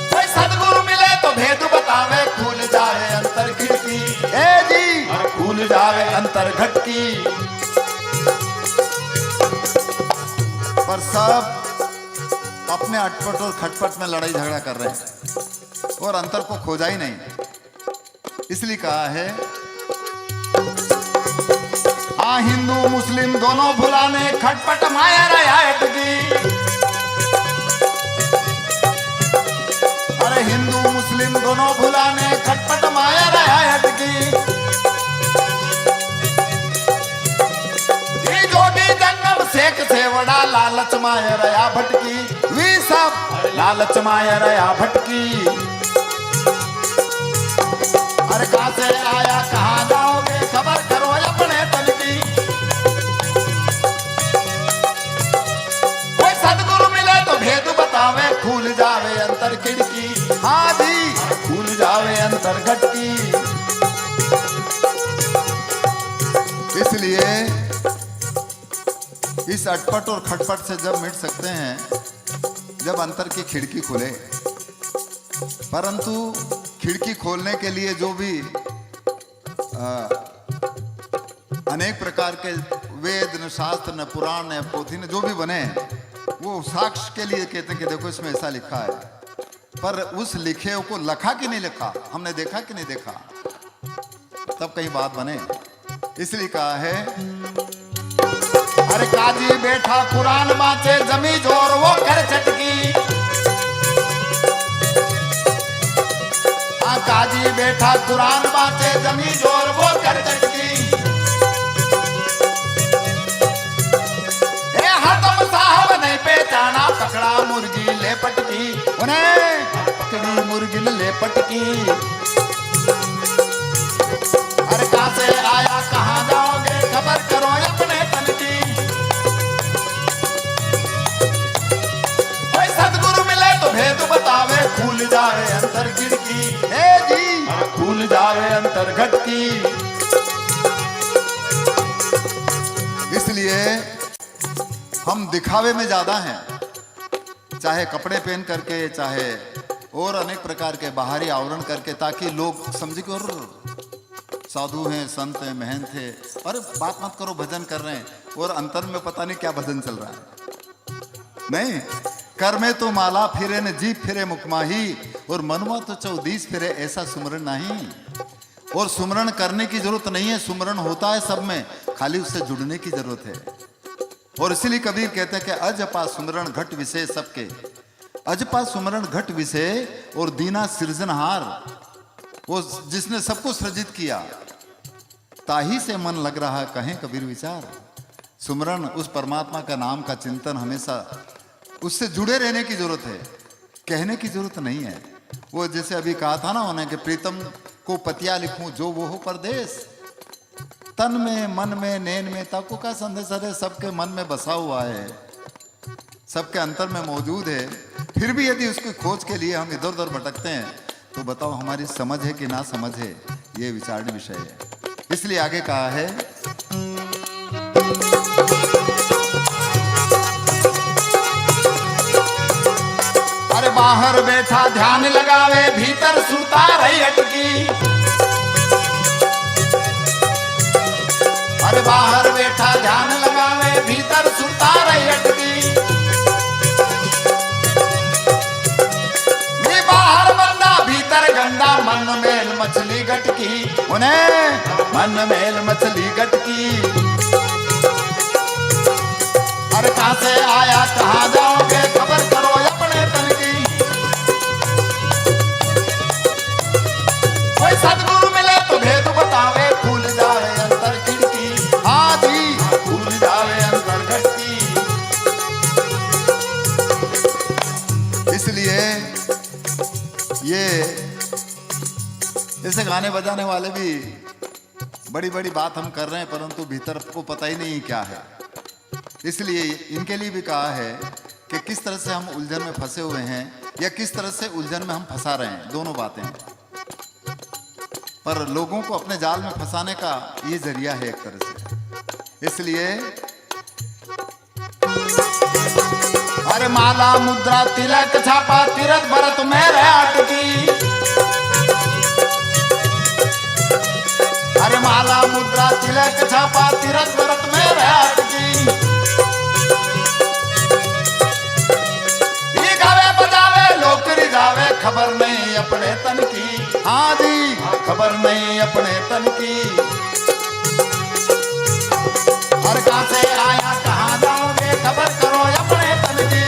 कोई सदगुरु मिले तो भेद बतावे खुल जाए अंतर खिड़की। ए जी खुल जाए अंतर घटकी। पर सब अपने अटपट और खटपट में लड़ाई झगड़ा कर रहे हैं और अंतर को खोजा ही नहीं। इसलिए कहा है, हिंदू मुस्लिम दोनों भुलाने खटपट माया रयायत की। अरे हिंदू मुस्लिम दोनों भुलाने खटपट माया रयायत की। ये जोगी जंगम शेख सेवड़ा लालच माया रया भटकी। वी सब लालच माया रया भटकी। अरे कहां से आया कहां जाओगे खबर करो अपने तन की। कोई सदगुरु मिले तो भेद बतावे खुल जावे अंतर खिड़की। हाँ जी खुल जावे अंतर घटकी। इसलिए इस अटपट और खटपट से जब मिट सकते हैं जब अंतर की खिड़की खुले। परंतु खिड़की खोलने के लिए जो भी अनेक प्रकार के वेद न शास्त्र न पुराण न पोथी न जो भी बने वो साक्ष्य के लिए कहते हैं कि देखो इसमें ऐसा लिखा है। पर उस लिखे को लखा कि नहीं लिखा, हमने देखा कि नहीं देखा, तब कहीं बात बने। इसलिए कहा है, अरे काजी बैठा कुरान बाचे जमी जोर वो कर चटकी। काजी बैठा कुरान बाचे जमी जोर वो कर चटकी। ए हतम साहब नहीं पहचाना पकड़ा मुर्गी ले पटकी। उन्हें पकड़ी मुर्गी ले पटकी। अरे कहां से आया कहां जाओगे खबर करो अपने तन की। कोई सदगुरु मिले तो भेद बतावे खुल जाए अंतर खिड़की। खुल जाए अंतर घटकी। इसलिए हम दिखावे में ज्यादा हैं, चाहे कपड़े पहन करके चाहे और अनेक प्रकार के बाहरी आवरण करके, ताकि लोग समझे कि और साधु हैं, संत हैं, महंत हैं, अरे बात मत करो, भजन कर रहे हैं, और अंतर में पता नहीं क्या भजन चल रहा है। नहीं, कर में तो माला फिरे न जीप फिरे मुखमाही, और मनवा तो 14 फिरे, ऐसा सुमरण नहीं। और सुमरण करने की जरूरत नहीं है, सुमरण होता है सब में, खाली उससे जुड़ने की जरूरत है। और इसीलिए कबीर कहते हैं कि अजपा सुमरण घट विषय सबके, अजपा सुमरण घट विषय और दीना सृजनहार, वो जिसने सबको सृजित किया, ताही से मन लग रहा कहें कबीर विचार। सुमरण, उस परमात्मा का नाम का चिंतन, हमेशा उससे जुड़े रहने की जरूरत है, कहने की जरूरत नहीं है। वो जैसे अभी कहा था ना उन्हें कि प्रीतम को पतिया लिखूं जो वो हो परदेश, तन में मन में नैन में ताको का संदेश है, सबके मन में बसा हुआ है, सबके अंतर में मौजूद है। फिर भी यदि उसकी खोज के लिए हम इधर उधर भटकते हैं तो बताओ हमारी समझ है कि ना समझ है, ये विचारने विषय है। इसलिए आगे कहा है, अरे बाहर बैठा ध्यान लगावे भीतर सुरता रही अटकी, अरे बाहर बैठा ध्यान लगावे भीतर सुरता रही अटकी। ये बाहर बंदा भीतर गंदा, मन मेल मछली गटकी, उन्हें मन मेल मछली गटकी। अरे कहां से आया कहां जाओगे खबर करो अपने तन की, कोई सदगुरु मिले तो भेद बतावे, खुल जाए अंतर खिड़की, हाँ जी खुल जाए अंतर खिड़की। इसलिए ये जैसे गाने बजाने वाले भी बड़ी बड़ी बात हम कर रहे हैं, परंतु भीतर को पता ही नहीं क्या है। इसलिए इनके लिए भी कहा है कि किस तरह से हम उलझन में फंसे हुए हैं, या किस तरह से उलझन में हम फंसा रहे हैं, दोनों बातें। पर लोगों को अपने जाल में फंसाने का ये जरिया है एक तरह से। इसलिए अरे माला मुद्रा तिलक छापा तीरथ भरत में अटकी, अरे माला मुद्रा तिलक छापा तीरथ भरत में अटकी। ये गावे बजावे लोकरी जावे, खबर नहीं अपने तन की, हाँ जी खबर नहीं अपने तन की। हर कहां से आया कहां जाओगे खबर करो अपने तन की,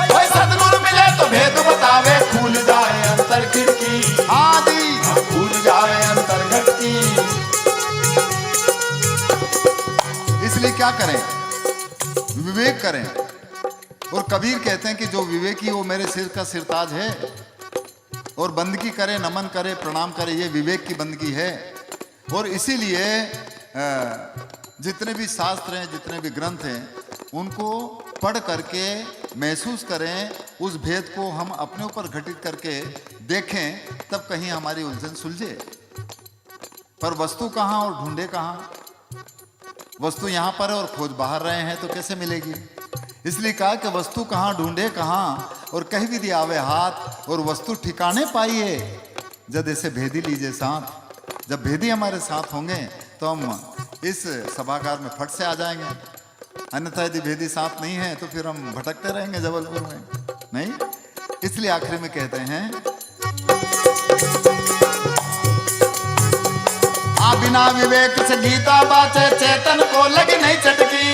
कोई सदगुरु मिले तो भेद बतावे, खुल जाए अंतर खिड़की, हाँ जी खुल जाए अंतर खिड़की। इसलिए क्या करें, विवेक करें। और कबीर कहते हैं कि जो विवेकी वो मेरे सिर का सिरताज है, और बंदगी करे, नमन करे, प्रणाम करे, ये विवेक की बंदगी है। और इसीलिए जितने भी शास्त्र हैं, जितने भी ग्रंथ हैं, उनको पढ़ करके महसूस करें, उस भेद को हम अपने ऊपर घटित करके देखें, तब कहीं हमारी उलझन सुलझे। पर वस्तु कहाँ और ढूंढे कहाँ? वस्तु यहाँ पर है और खोज बाहर रहे हैं, तो कैसे मिलेगी? इसलिए कहा कि वस्तु कहाँ ढूंढे कहाँ, और कहीं भी दिया आवे हाथ, और वस्तु ठिकाने पाइए जब ऐसे भेदी लीजिए साथ। जब भेदी हमारे साथ होंगे तो हम इस सभागार में फट से आ जाएंगे, अन्यथा यदि भेदी साथ नहीं है तो फिर हम भटकते रहेंगे जबलपुर में, नहीं। इसलिए आखिर में कहते हैं, आ बिना विवेक से गीता बाचे, चेतन को लगी नहीं चटकी,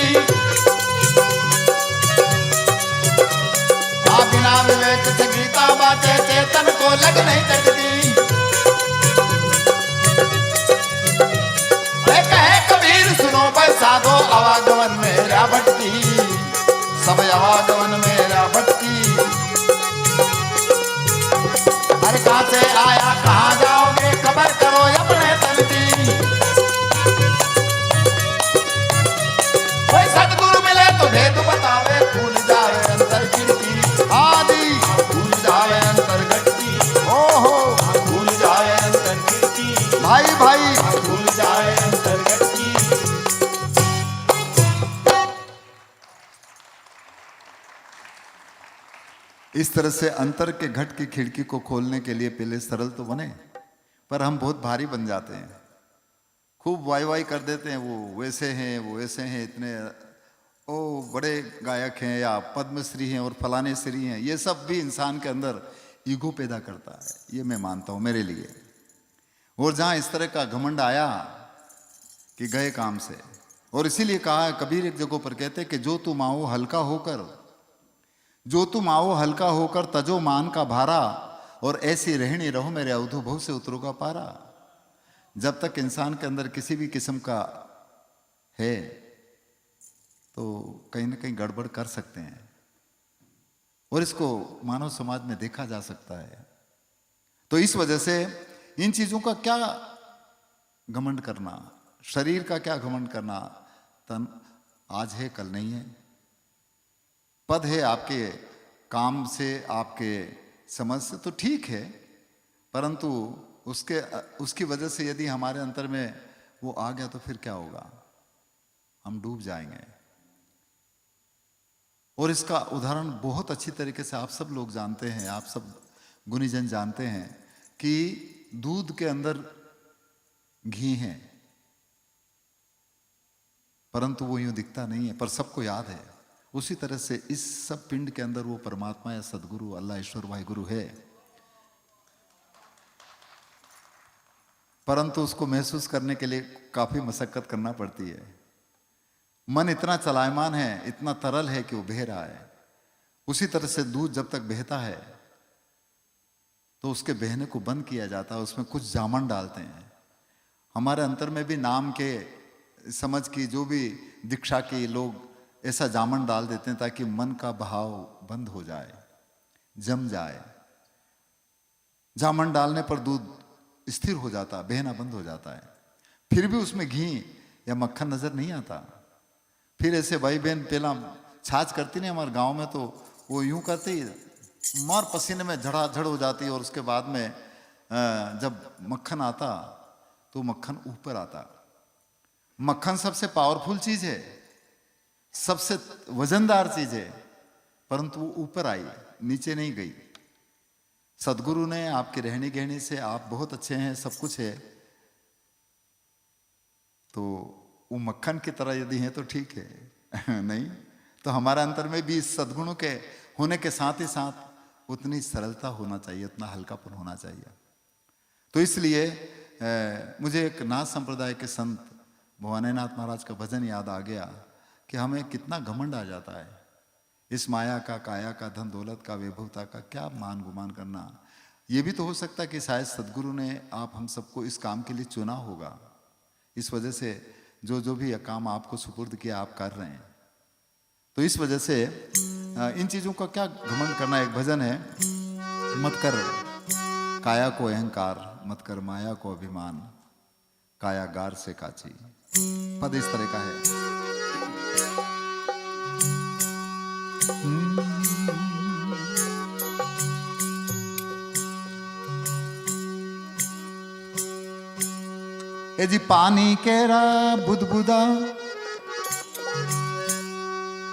आ बिना विवेक से गीता बाचे, चेतन को लगी नहीं चटकी। कहे कबीर सुनो साधो, आवागमन मेरा भटकी, सब आवागमन मेरा भटकी। हर कहां से आया कहां जाओगे खबर करो अपने तन की, कोई सदगुरु मिले तो भेद बतावे, खुल जाए अंतर खिड़की, आदि खुल जाए अंतर खिड़की, ओहो खुल जाए अंतर खिड़की, भाई भाई खुल जाए अंतर खिड़की। इस तरह से अंतर के घट की खिड़की को खोलने के लिए पहले सरल तो बने, पर हम बहुत भारी बन जाते हैं। खूब वाई वाई कर देते हैं, वो वैसे हैं, वो ऐसे हैं, इतने ओ बड़े गायक हैं या पद्मश्री हैं और फलाने श्री हैं। ये सब भी इंसान के अंदर ईगो पैदा करता है, ये मैं मानता हूँ मेरे लिए। और जहाँ इस तरह का घमंड आया कि गए काम से, और इसीलिए कहा है कबीर एक जगह पर कहते कि जो तुम आओ हल्का होकर, जो तुम आओ हल्का होकर तजो मान का भारा, और ऐसी रहनी रहो मेरे अवधु भव से उतरोगा पारा। जब तक इंसान के अंदर किसी भी किस्म का है तो कहीं ना कहीं गड़बड़ कर सकते हैं, और इसको मानव समाज में देखा जा सकता है। तो इस वजह से इन चीजों का क्या घमंड करना, शरीर का क्या घमंड करना, तन आज है कल नहीं है, पद है आपके काम से आपके समझ से तो ठीक है, परंतु उसकी वजह से यदि हमारे अंतर में वो आ गया तो फिर क्या होगा, हम डूब जाएंगे। और इसका उदाहरण बहुत अच्छी तरीके से आप सब लोग जानते हैं, आप सब गुणीजन जानते हैं कि दूध के अंदर घी है, परंतु वो यूं दिखता नहीं है, पर सबको याद है। उसी तरह से इस सब पिंड के अंदर वो परमात्मा या सदगुरु अल्लाह ईश्वर वाहिगुरु है, परंतु उसको महसूस करने के लिए काफी मशक्कत करना पड़ती है। मन इतना चलायमान है, इतना तरल है कि वो बह रहा है। उसी तरह से दूध जब तक बहता है तो उसके बहने को बंद किया जाता है, उसमें कुछ जामन डालते हैं। हमारे अंतर में भी नाम के समझ की जो भी दीक्षा की लोग ऐसा जामन डाल देते हैं ताकि मन का बहाव बंद हो जाए, जम जाए। जामन डालने पर दूध स्थिर हो जाता, बहना बंद हो जाता है। फिर भी उसमें घी या मक्खन नजर नहीं आता। फिर ऐसे भाई बहन पहला छाछ करती नहीं हमारे गांव में, तो वो यूं करती मार पसीने में झड़ाझड़ हो जाती, और उसके बाद में जब मक्खन आता तो मक्खन ऊपर आता। मक्खन सबसे पावरफुल चीज है, सबसे वजनदार चीज है, परंतु वो ऊपर आई, नीचे नहीं गई। सदगुरु ने आपके रहने गहने से आप बहुत अच्छे हैं, सब कुछ है, तो वो मक्खन की तरह यदि है तो ठीक है नहीं तो हमारे अंतर में भी इस सद्गुणों के होने के साथ ही साथ उतनी सरलता होना चाहिए, उतना हल्कापन होना चाहिए। तो इसलिए मुझे एक नाथ संप्रदाय के संत भवानीनाथ महाराज का भजन याद आ गया कि हमें कितना घमंड आ जाता है इस माया का, काया का, धन दौलत का, वैभवता का, क्या मान गुमान करना। ये भी तो हो सकता है कि शायद सदगुरु ने आप हम सबको इस काम के लिए चुना होगा, इस वजह से जो भी काम आपको सुपुर्द किया आप कर रहे हैं। तो इस वजह से इन चीजों का क्या घमंड करना। एक भजन है, मत कर काया को अहंकार, मत कर माया को अभिमान, कायागार से काची। पद इस तरह का है। ए जी पानी केरा बुदबुदा,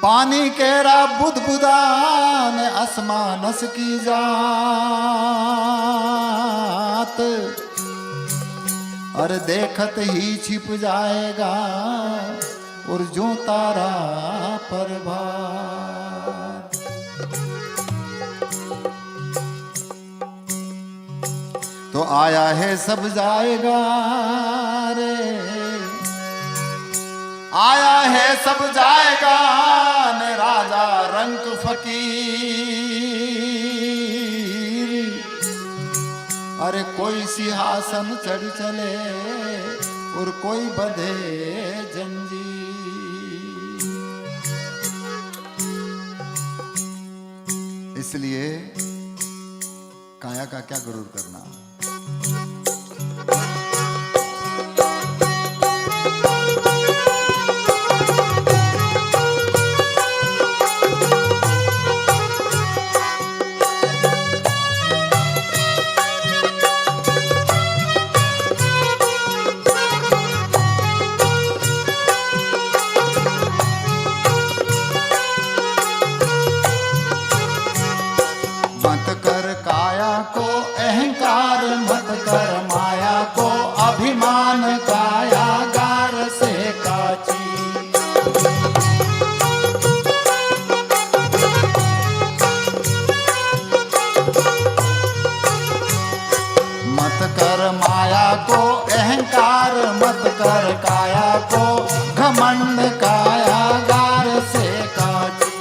पानी केरा बुदबुदा ने आसमानस की जात, और देखत ही छिप जाएगा और जो तारा प्रभात। तो आया है सब जाएगा रे, आया है सब जाएगा ने राजा रंग फकीर। अरे कोई सिंहासन चढ़ चले और कोई बंधे जंजीर। इसलिए काया का क्या गुरूर करना। अभिमान कायागार से काची। मत कर माया को अहंकार, मत कर काया को घमंड, कायागार से काची।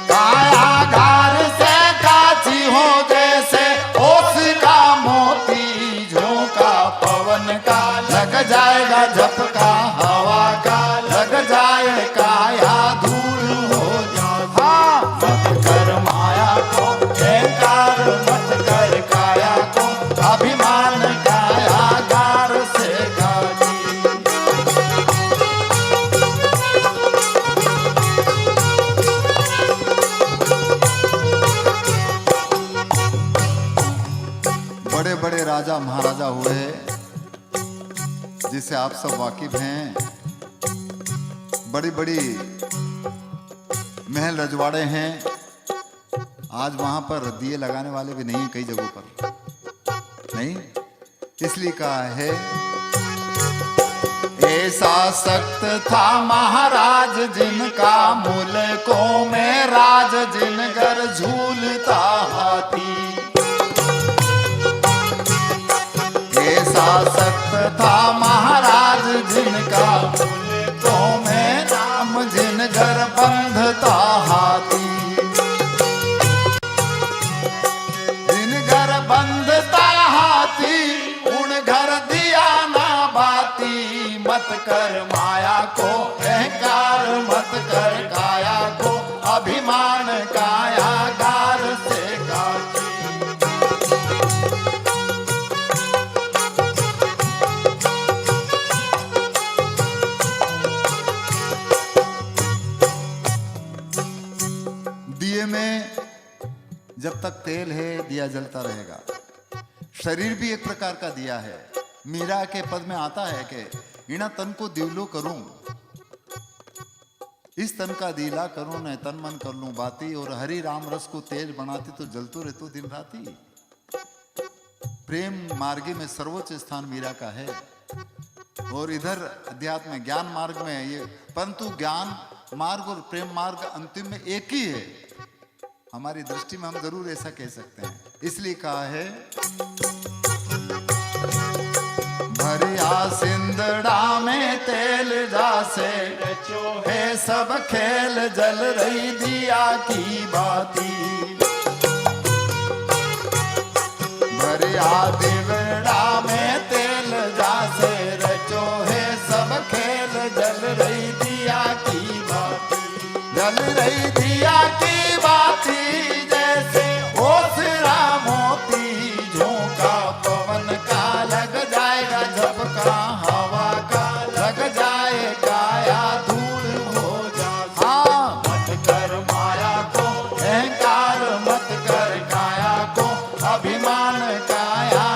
कायागार से काची हो जैसे ओस का मोती, झोंका पवन का लग जाएगा झपका हवा का, लग जाए काया धूल हो जाए। हाँ, मत कर माया को अहंकार, मत कर काया को अभिमान, कायागार से काची। बड़े बड़े राजा महाराजा हुए जिसे आप सब वाकिफ हैं, बड़ी बड़ी महल रजवाड़े हैं। आज वहां पर दिए लगाने वाले भी नहीं हैं, कई जगहों पर नहीं, इसलिए कहा है ऐसा सख्त था महाराज जिनका मुल्कों में राज, जिनगर झूलता हाथी। ऐसा सख्त था महाराज जिनका मुल्कों में नाम, जिनगर बंधता हाथी। जिनगर बंधता हाथी, उन घर दिया ना बाती। मत कर माया को अहंकार, मत कर काया को अभिमान, कायागार से काची। दिए में जब तक तेल है दिया जलता रहेगा। शरीर भी एक प्रकार का दिया है। मीरा के पद में आता है कि इना तन को दिवलो करूं, इस तन का दीला करूं, न तन मन कर लूं बाती, और हरि राम रस को तेज बनाती तो जलतो रहतो दिन राती। प्रेम मार्गी में सर्वोच्च स्थान मीरा का है, और इधर अध्यात्म ज्ञान मार्ग में ये, परंतु ज्ञान मार्ग और प्रेम मार्ग अंतिम में एक ही है। हमारी दृष्टि में हम जरूर ऐसा कह सकते हैं, इसलिए कहा है भरिया सिंदड़ा में तेल जासे है सब खेल, जल रही दिया की बाती। भरिया दिवड़ा में तेल जासे रचो है सब खेल, जल रही दिया की बाती। जल रही दिया की बाती, जैसे ओसरा मोती, झोंका पवन का लग जाएगा झपका हवा का, लग जाए काया धूल हो जाए। हाँ, मत कर माया को अहंकार, मत कर काया को अभिमान, काया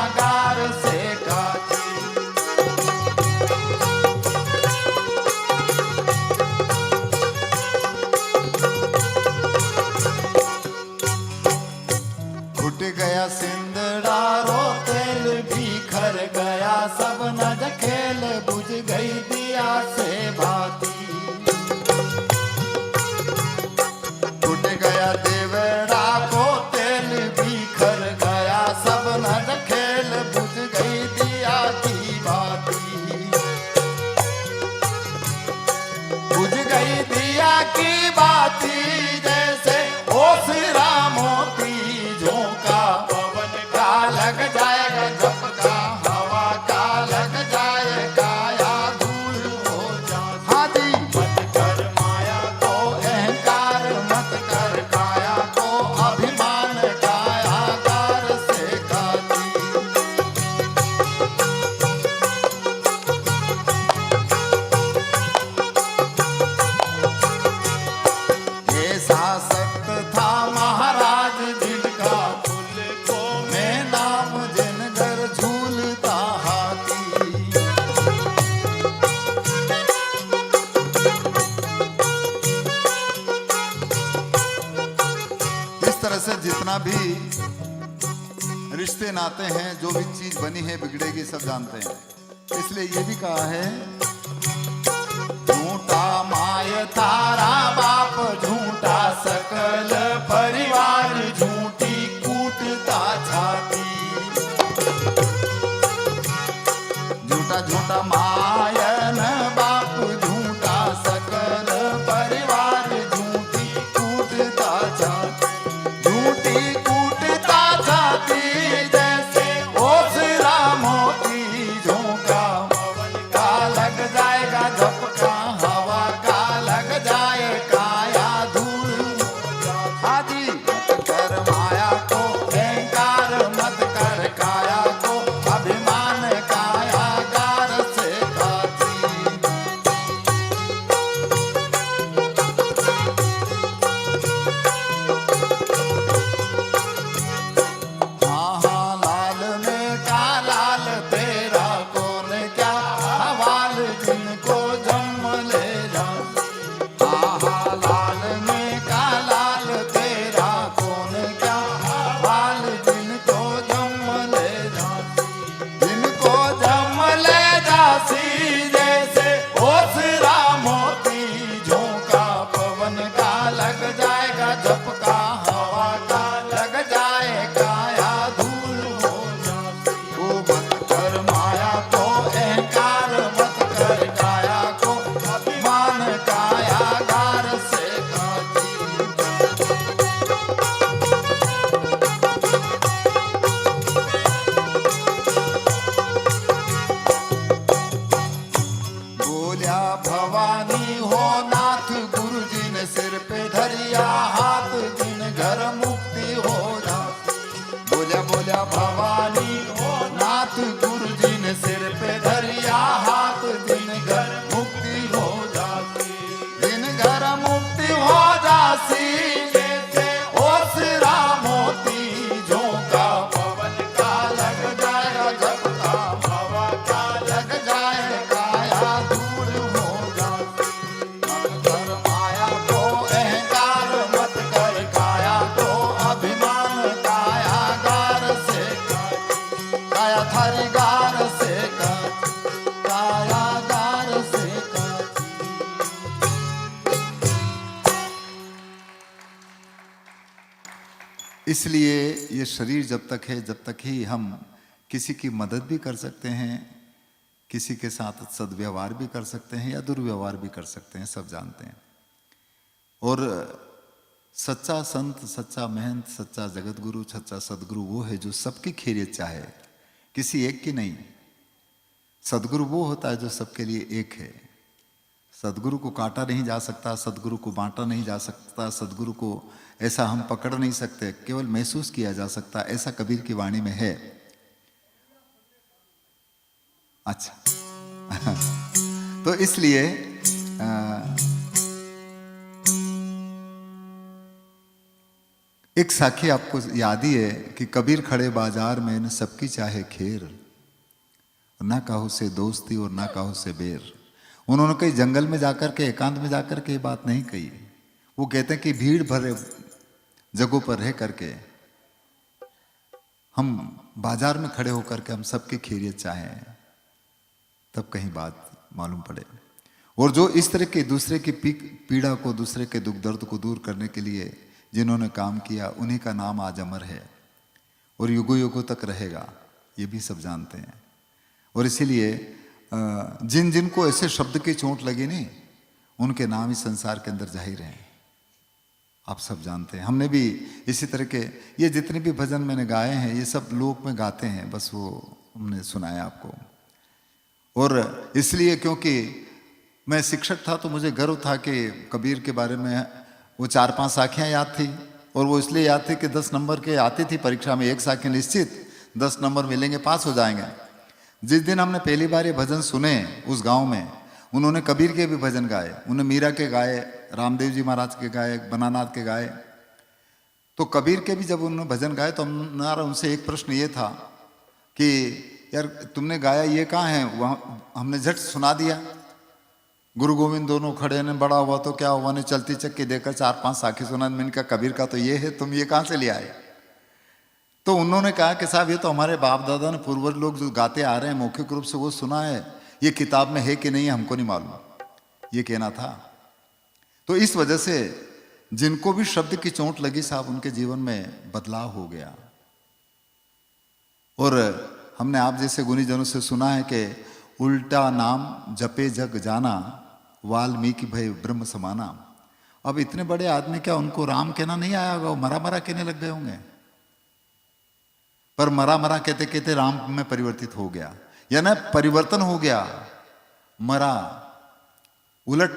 दिन आते हैं, जो भी चीज बनी है बिगड़ेगी, सब जानते हैं। इसलिए ये भी कहा है, झूठा माय तारा बाप, झूठा सकल परिवार, झूठी कूटता छाती। झूठा झूठा मायन बाप, झूठा सकल परिवार, झूठी कूटता छाती। झूठी कूटता छाती, जैसे ओसरा मोती झोंका का लग जाएगा झपका, हवा का लग जाए काया धूल। आदि मत कर माया को अहंकार, मत कर काया को अभिमान, काया गार से खाती। हाँ हाँ लाल में का लाल, तेरा कौन क्या हवाल, जिनको जम ले जा। हाँ हाँ लाल में का लाल, तेरा कौन क्या हवाल, जिनको जम ले जा। जिनको जम ले जासी, जैसे ओसरा मोती झोंका, पवन का लग जाएगा झपका, हवा का लग जाए काया धूल हो जाती। ओ मत कर माया को अहंकार, मत कर काया को अभिमान, काया गार से खाती। बोलिया भवानी हो नाथ, गुरु जी ने सिर पे धरिया हाथ, जिन घर मुक्ति हो जाती। बोलिया बोलिया भवानी हो नाथ, गुरु जी ने सिर पे धरिया हाथ, जिन घर मुक्ति हो जाती। जिन घर मुक्ति हो जासी, जैसे ओसरा मोती झोंका, पवन का लग जाएगा झपका, हवा का लग जाए काया धूल हो जाती। मत कर माया को अहंकार, मत कर काया को अभिमान, काया गार से खाती। काया थारी गार से खाती, काया गार से खाती। इसलिए ये शरीर जब तक है, जब तक ही हम किसी की मदद भी कर सकते हैं, किसी के साथ सद्व्यवहार भी कर सकते हैं या दुर्व्यवहार भी कर सकते हैं, सब जानते हैं। और सच्चा संत, सच्चा महंत, सच्चा जगत गुरु, सच्चा सदगुरु वो है जो सबकी खैरियत चाहे, किसी एक की नहीं। सदगुरु वो होता है जो सबके लिए एक है। सदगुरु को काटा नहीं जा सकता, सदगुरु को बांटा नहीं जा सकता, सदगुरु को ऐसा हम पकड़ नहीं सकते, केवल महसूस किया जा सकता, ऐसा कबीर की वाणी में है। अच्छा तो इसलिए एक साखी आपको याद ही है कि कबीर खड़े बाजार में न सबकी चाहे खेर, ना काहू से दोस्ती और ना काहू से बेर। उन्होंने कहीं जंगल में जाकर के, एकांत में जाकर के ये बात नहीं कही। वो कहते हैं कि भीड़ भरे जगहों पर रह करके हम बाजार में खड़े होकर के हम सबकी खैरियत चाहें, तब कहीं बात मालूम पड़े। और जो इस तरह के दूसरे की पीड़ा को, दूसरे के दुख दर्द को दूर करने के लिए जिन्होंने काम किया, उन्हीं का नाम आज अमर है और युगों युगों तक रहेगा, ये भी सब जानते हैं। और इसीलिए जिन जिनको ऐसे शब्द की चोट लगी नहीं, उनके नाम इस संसार के अंदर जाहिर हैं, आप सब जानते हैं। हमने भी इसी तरह के ये जितने भी भजन मैंने गाए हैं, ये सब लोक में गाते हैं, बस वो हमने सुनाया आपको। और इसलिए क्योंकि मैं शिक्षक था तो मुझे गर्व था कि कबीर के बारे में वो 4-5 साखियाँ याद थी, और वो इसलिए याद थी कि 10 नंबर के आती थी परीक्षा में, एक साखी निश्चित 10 नंबर मिलेंगे, पास हो जाएंगे। जिस दिन हमने पहली बार ये भजन सुने उस गांव में, उन्होंने कबीर के भी भजन गाए, उन्होंने मीरा के गाए, रामदेव जी महाराज के गाए, बनानाथ के गाए। तो कबीर के भी जब उन्होंने भजन गाए तो हमारा उनसे एक प्रश्न ये था कि यार तुमने गाया ये कहाँ है? वहाँ हमने झट सुना दिया। गुरु गोविंद दोनों खड़े ने, बड़ा हुआ तो क्या हुआ ने, चलती चक्की देकर 4-5 साखी सुना। मैंने कहा कबीर का तो ये है, तुम ये कहाँ से ले आए? तो उन्होंने कहा कि साहब ये तो हमारे बाप दादा ने पूर्वज लोग जो गाते आ रहे हैं मौखिक रूप से वो सुना है, ये किताब में है कि नहीं हमको नहीं मालूम, ये कहना था। तो इस वजह से जिनको भी शब्द की चोट लगी साहब उनके जीवन में बदलाव हो गया। और हमने आप जैसे गुणीजनों से सुना है कि उल्टा नाम जपे जग जाना, वाल्मीकि भय ब्रह्म समाना। अब इतने बड़े आदमी क्या उनको राम कहना नहीं आया होगा, वो मरा मरा कहने लग गए होंगे, पर मरा मरा कहते कहते राम में परिवर्तित हो गया, यानी परिवर्तन हो गया। मरा उलट,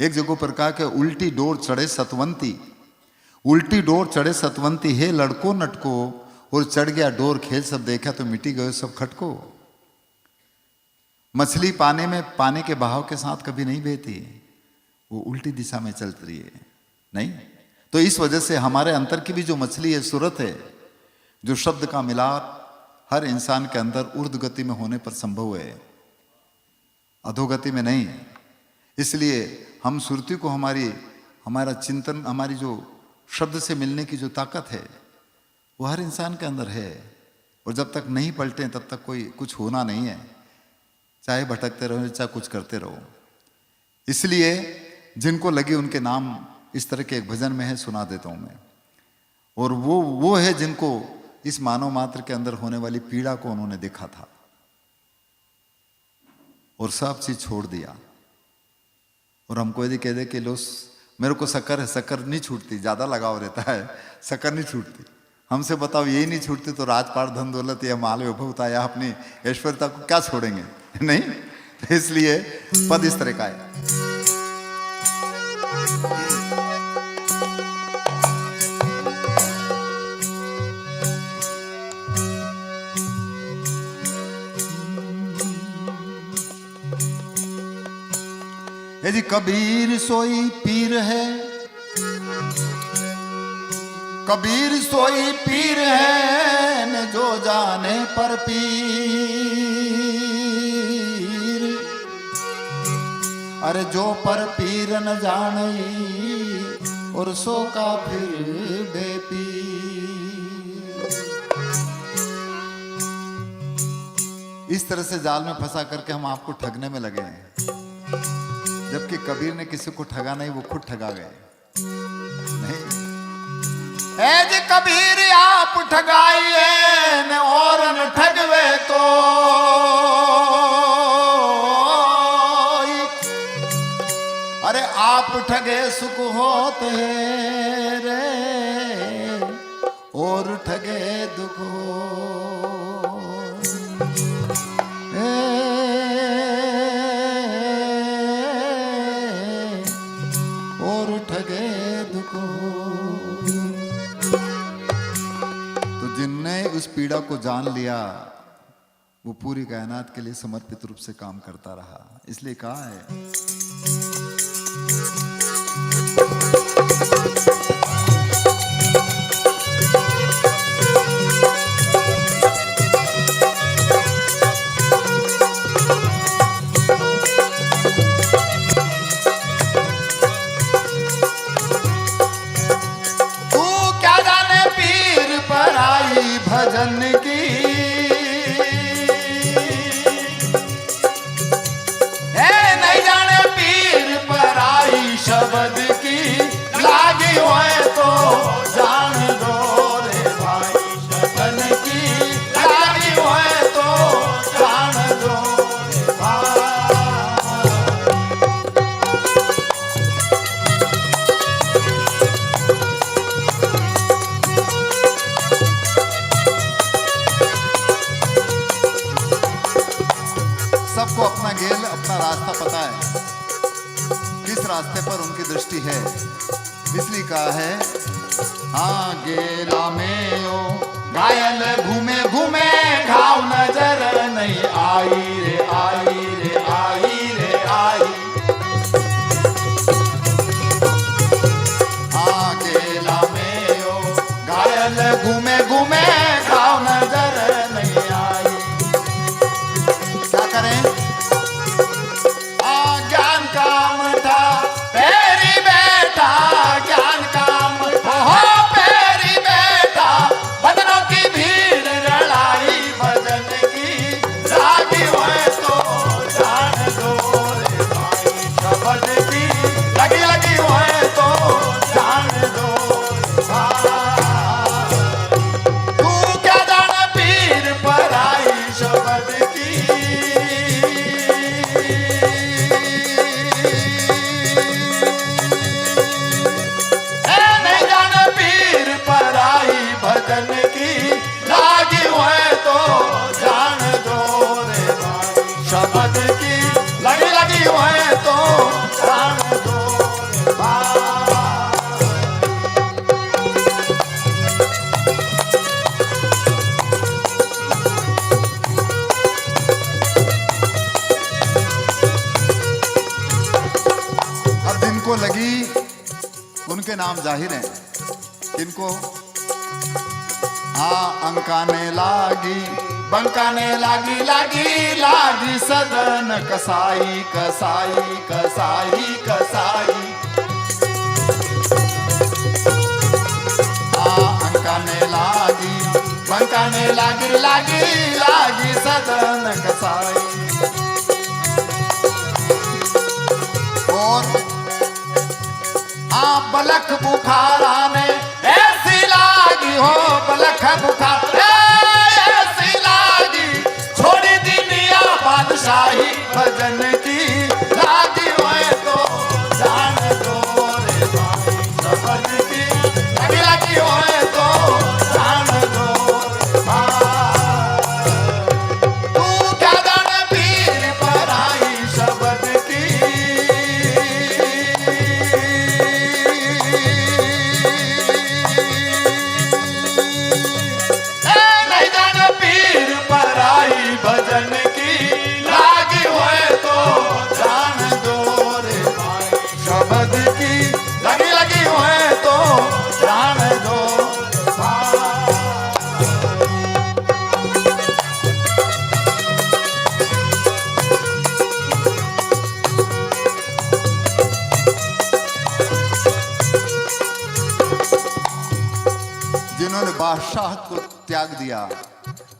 एक जगह पर कहा कि उल्टी डोर चढ़े सतवंती, उल्टी डोर चढ़े सतवंती है लड़को नटको, और चढ़ गया डोर खेल सब देखा तो मिटी गए सब खटको। मछली पानी में पानी के बहाव के साथ कभी नहीं बहती, वो उल्टी दिशा में चल रही है नहीं। तो इस वजह से हमारे अंतर की भी जो मछली है, सूरत है, जो शब्द का मिलाप हर इंसान के अंदर ऊर्ध्व गति में होने पर संभव है, अधोगति में नहीं। इसलिए हम सुरती को हमारा चिंतन, हमारी जो शब्द से मिलने की जो ताकत है वो हर इंसान के अंदर है। और जब तक नहीं पलटे तब तक कोई कुछ होना नहीं है, चाहे भटकते रहो चाहे कुछ करते रहो। इसलिए जिनको लगी उनके नाम इस तरह के एक भजन में है, सुना देता हूं मैं। और वो है जिनको इस मानव मात्र के अंदर होने वाली पीड़ा को उन्होंने देखा था और सब चीज छोड़ दिया। और हमको यदि कह दे कि लो मेरे को शक्कर है, शक्कर नहीं छूटती, ज्यादा लगाव रहता है, शक्कर नहीं छूटती, हमसे बताओ यही नहीं छूटती तो राजपाट धन दौलत या माल विभवता या अपनी ऐश्वर्यता को क्या छोड़ेंगे? नहीं। तो इसलिए पद इस तरह का है। ये जी कबीर सोई पीर है, कबीर सोई पीर है न जो जाने पर पीर, अरे जो पर पीर न जाने और सो का फिर बेपीर। इस तरह से जाल में फंसा करके हम आपको ठगने में लगे हैं, जबकि कबीर ने किसी को ठगा नहीं, वो खुद ठगा गए। नहीं ऐज कबीर आप ठगाइए न और न ठगवे तो, अरे आप ठगे सुख होते रे और ठगे दुख और ठगे दुख। तो जिनने उस पीड़ा को जान लिया वो पूरी कायनात के लिए समर्पित रूप से काम करता रहा। इसलिए कहा है भजन की है नहीं जाने पीर पर आई शब्द की, लागी हुए तो जान दो रे भाई शब्द की, लागी हुए तो जान दो रे भाई। सबको अपना गेल अपना रास्ता पता है, किस रास्ते पर उनकी दृष्टि है। इसलिए कहा है हाँ गेला में ओ घायल घूमे घूमे घाव नजर नहीं आई रे आई रे आई रे आई। हाँ गेला में ओ घायल घूमे घूमे घाव नजर नहीं आई। क्या करें? ज्ञान का मठा पैरी बैठा, ज्ञान का मठा हो पैरी बैठा, बदनों की भीड़ की लगी लगी है तो जान दो रे भाई। अब जिनको लगी उनके नाम जाहिर हैं। किनको? अंकाने लागी बंकाने लागी लागी लागी सदन कसाई कसाई कसाई कसाई। अंकाने लागी बंकाने लागी लागी लागी सदन कसाई। और बलख बुखारा ने ऐसी लागी हो बलख बुखार ऐसी लागी छोड़ी दुनिया बादशाही भजन की लागी हुए तो जान दो रे भाई। समझ की लगी लगी हुए तो जान दो रे भाई। तू क्या जान पीर पर आई शब्द की भजन की लागी हुए तो जान दो रे भाई। शब्द की लगी लगी हुए तो जान दो रे भाई। जिन्होंने बादशाह को त्याग दिया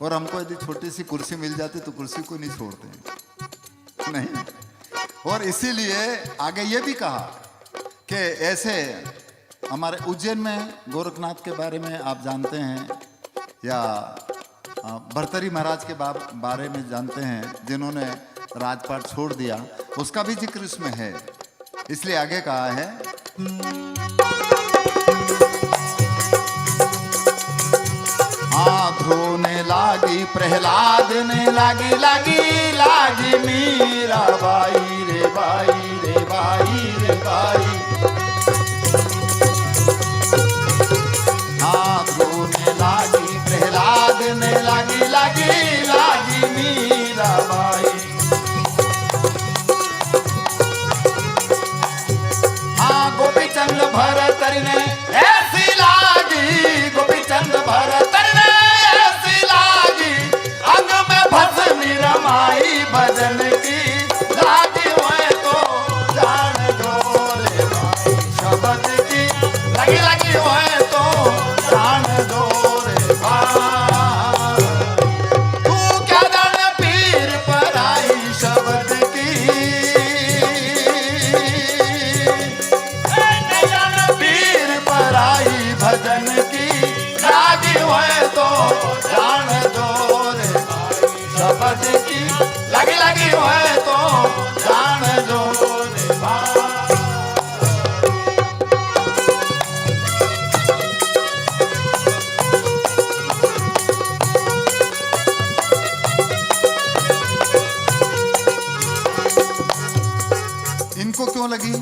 और हमको यदि छोटी सी कुर्सी मिल जाती तो कुर्सी को नहीं छोड़ते, नहीं। और इसीलिए आगे ये भी कहा कि ऐसे हमारे उज्जैन में गोरखनाथ के बारे में आप जानते हैं, या भर्तरी महाराज के बारे में जानते हैं, जिन्होंने राजपाट छोड़ दिया, उसका भी जिक्र इसमें है। इसलिए आगे कहा है ध्रोने लागी प्रहलाद ने लागी लागी लागी मीरा बाई रे बाई रे बाई रे बाई। ध्रोने लागी प्रहलाद ने लागी लागी लागी मीरा बाई। गोपीचंद भरतरी ने ऐसी लागी गोपीचंद भरतरी ने ऐसी लागी अंग में भस्मी रमाई भजन की लागी हुए तो जान दो रे भाई। शब्द की लगी लगी हुए तो जान दो रे भाई। तू क्या जान पीर पर आई शब्द की आई भजन की लागी हुए तो जान दो रे भाई। शब्द की लगी लगी हुए तो जान दो रे भाई। इनको क्यों लगी?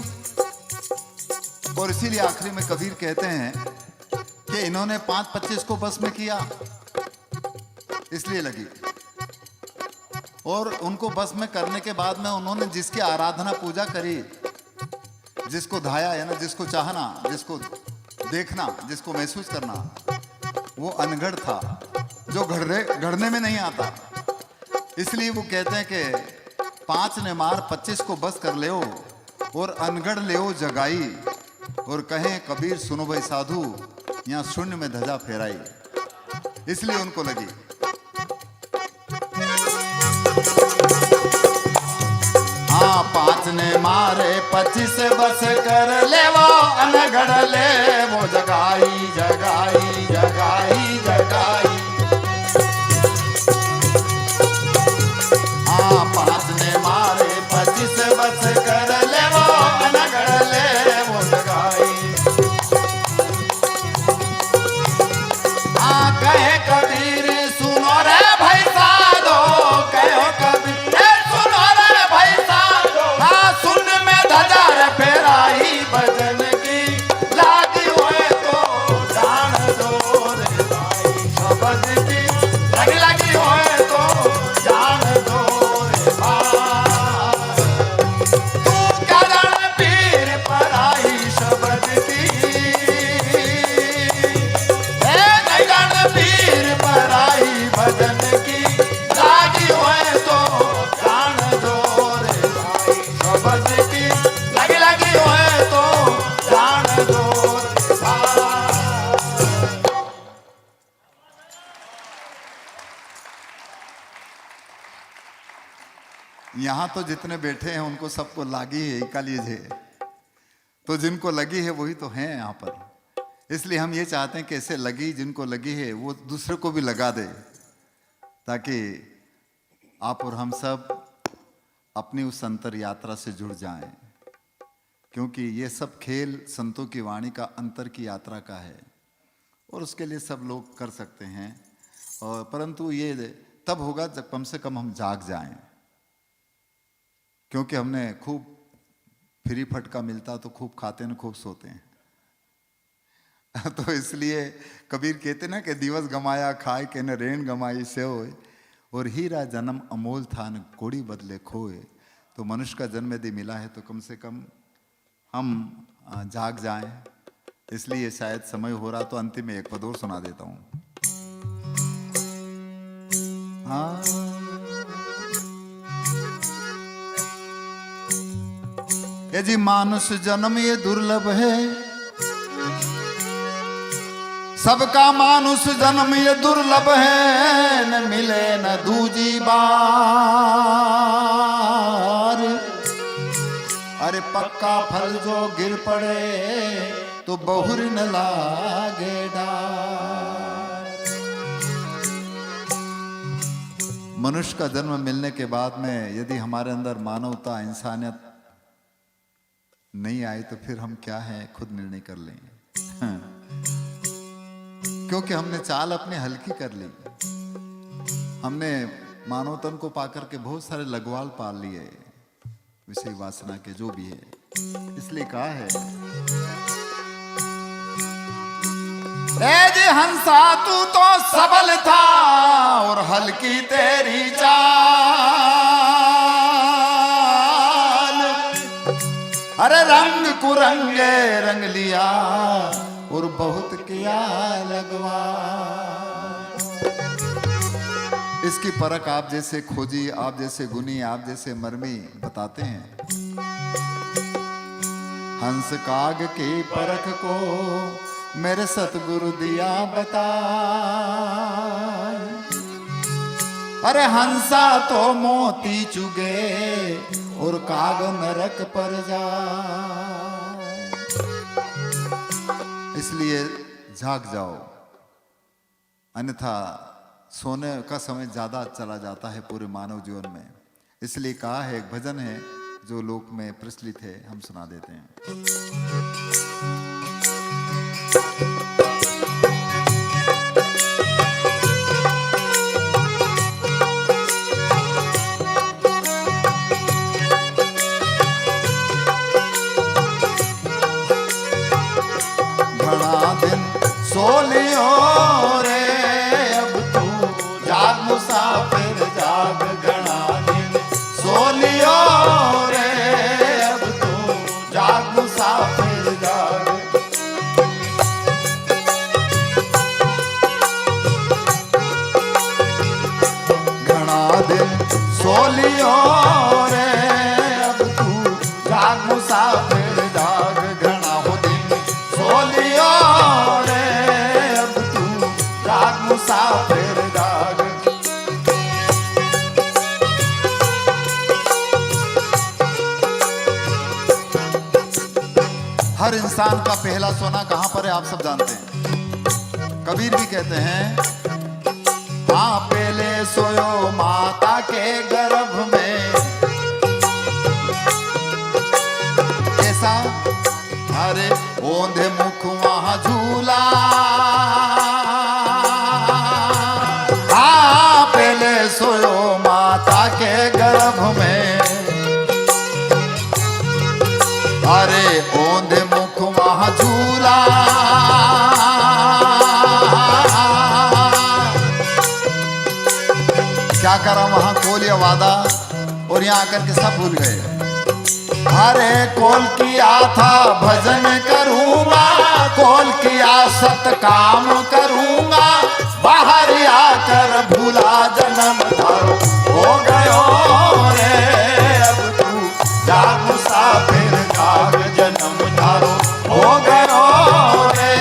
और इसीलिए आखिरी में कबीर कहते हैं कि इन्होंने 5-25 को बस में किया, इसलिए लगी। और उनको बस में करने के बाद में उन्होंने जिसकी आराधना पूजा करी, जिसको धाया है ना, जिसको चाहना, जिसको देखना, जिसको महसूस करना, वो अनगढ़ था, जो घड़ने में नहीं आता। इसलिए वो कहते हैं कि 5 ने मार 25 को बस कर ले और अनगढ़ ले जगाई। और कहें कबीर सुनो भाई साधु, यहाँ शून्य में ध्वजा फहराई। इसलिए उनको लगी। हाँ 5 ने मारे 25 बस कर ले वो अनगढ़ ले वो जगाई जगाई जगाई जगाई। हाँ 5 ने मारे 25 बस कर ले वो अनगढ़ ले वो जगाई। हाँ कहे कबीर सुनो रे भाई साधो, कहो कबीर सुनो रे यहाँ तो जितने बैठे हैं उनको सबको लागी है कलीज है, तो जिनको लगी है वही तो हैं यहाँ पर। इसलिए हम ये चाहते हैं कि ऐसे लगी, जिनको लगी है वो दूसरे को भी लगा दे, ताकि आप और हम सब अपनी उस अंतर यात्रा से जुड़ जाएं। क्योंकि ये सब खेल संतों की वाणी का अंतर की यात्रा का है, और उसके लिए सब लोग कर सकते हैं। और परंतु ये तब होगा जब कम से कम हम जाग जाएं, क्योंकि हमने खूब फ्री फटका मिलता तो खूब खाते हैं खूब सोते हैं। तो इसलिए कबीर कहते ना कि दिवस गमाया खाए के न रेन गमाई से होए, और हीरा जन्म अमोल था न कोड़ी बदले खोए। तो मनुष्य का जन्म यदि मिला है तो कम से कम हम जाग जाएं। इसलिए शायद समय हो रहा तो अंतिम में एक पद और सुना देता हूं। हाँ, ये जी मानुष जन्म ये दुर्लभ है, सबका मानुष जन्म ये दुर्लभ है, न मिले न दूजी बार। अरे पक्का फल जो गिर पड़े तो बहुर न लागे डार। मनुष्य का जन्म मिलने के बाद में यदि हमारे अंदर मानवता इंसानियत नहीं आई तो फिर हम क्या है खुद निर्णय कर लेंगे। क्योंकि हमने चाल अपनी हल्की कर ली, हमने मानवतन को पाकर के बहुत सारे लगवाल पाल लिए विषय वासना के जो भी है। इसलिए कहा है जी हंसा तू तो सबल था और हल्की तेरी चाल। अरे रंग कुरंगे रंग लिया और बहुत किया लगवा। इसकी परख आप जैसे खोजी, आप जैसे गुनी, आप जैसे मर्मी बताते हैं। हंस काग की परख को मेरे सतगुरु दिया बता। अरे हंसा तो मोती चुगे और काग नरक पर जाए। इसलिए जाग जाओ, अन्यथा सोने का समय ज्यादा चला जाता है पूरे मानव जीवन में। इसलिए कहा है, एक भजन है जो लोक में प्रचलित है, हम सुना देते हैं। घना दिन सो लियो रे अब तू जाग मुसाफिर जाग। घना दिन सो लियो रे अब तू जाग मुसाफिर जाग। घना दिन सो लियो रे अब तू जाग मुसाफिर जाग। घना हो दिन सो लियो रे अब तू जाग मुसाफिर जाग। हर इंसान का पहला सोना कहां पर है आप सब जानते हैं। कबीर भी कहते हैं, हाँ पहले सोयो माता के गर्भ में। ऐसा अरे ओंधे मुख वहां झूला। हाँ पहले सोयो माता के गर्भ में। अरे ओंधे मुख वहां झूला। क्या करा वहां कोलिया वादा, और यहाँ आकर के सब भूल गए। अरे कोल किया था भजन करूंगा, कोल किया सत काम करूंगा। बाहर आकर भूला जन्म धारो हो गयो रे अब तू जाग मुसाफिर जाग। जन्म धारो हो गयो रे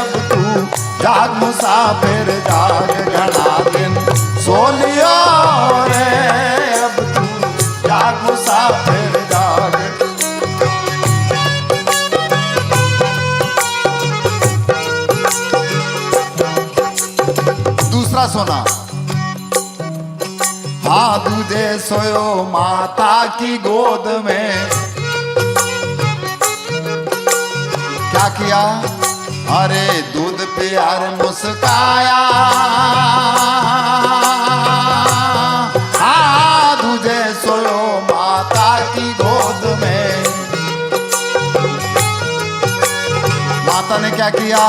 अब तू जाग मुसाफिर जाग। घना दिन सो लियो रे अब तू हाँ दूजे सोयो माता की गोद में। क्या किया? अरे दूध प्यार मुस्काया, हाँ दूजे सोयो माता की गोद में। माता ने क्या किया?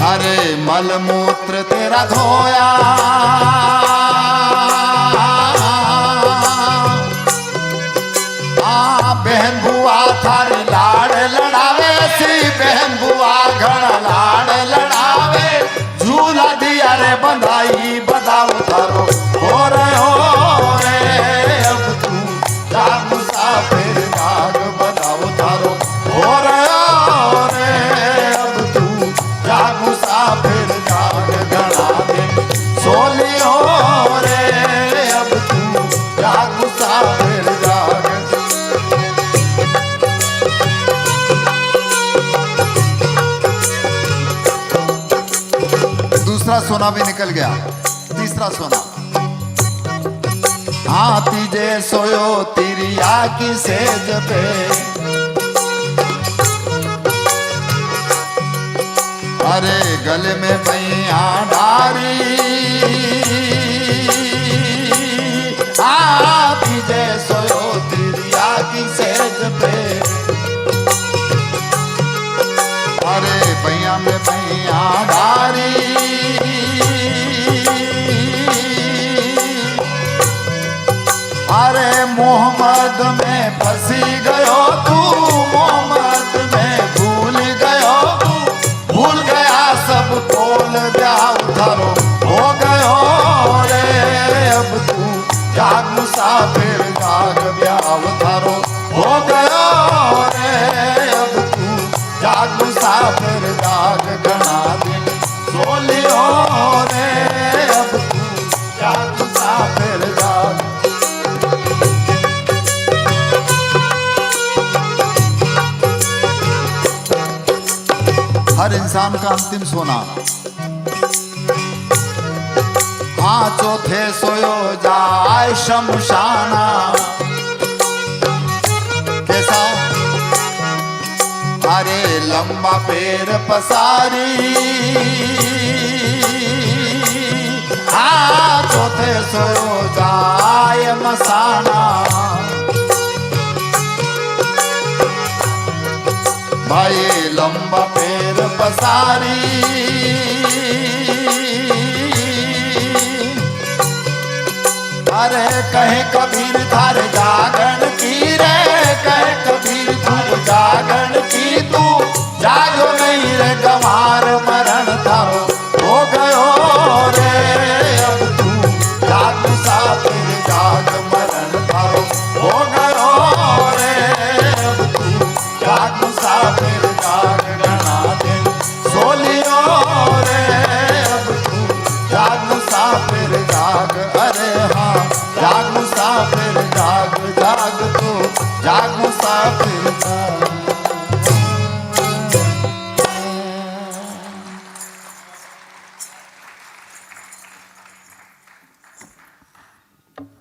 अरे मलमूत्र तेरा धोया, बहन बुआ थारी लाड़ लड़ावे सी, बहन बुआ घड़ा लाड़ लड़ावे। झूला दिया रे बंधाई बदाऊ थारो हो रहे हो रे। अब तू जाग मुसाफिर जाग बदाऊ थारो हो रहे हो रे। अब तू जाग मुसाफिर जाग घड़ा दिन सोली हो रे। अब तू जाग मुसाफिर जाग। दूसरा सोना भी निकल गया, तीसरा सोना। हाँ तीजे सोयो तिरिया की सेज पे, अरे गले में मैया डारी। हाँ तीजे सोयो तिरिया की सेज पे, अरे भैया में मैया डारी। अरे मोहम्मद में फंसी गयो तू, मोहम्मद में भूल गयो तू। भूल गया सब तोल दिया उधारो हो गयो रे। अब तू जाग मुसाफिर जाग ब्याह उधारो हो गयो रे। अब तू जाग मुसाफिर जाग घना दिन सोलियो रे। अब तू जाग मुसाफिर जाग। हर इंसान का अंतिम सोना। हाँ चौथे सोयो जाय शमशाना। कैसा? अरे लंबा पैर पसारी। हाँ चौथे सोयो जाय मसाना। भाई लंबा पैर पसारी। अरे कहे कबीर थार जागरण की रे, कहे कबीर थार जागरण की। तू जागो नहीं रे गंवार मरण थारो हो गयो रे। अब तू जाग मुसाफिर जाग मरण थारो हो गयो रे। अब तू जाग मुसाफिर जाग घना दिन सोलियो रे। अब तू जाग मुसाफिर जाग। अरे हाँ जाग मुसाफिर जाग जाग तू जाग मुसाफिर जाग।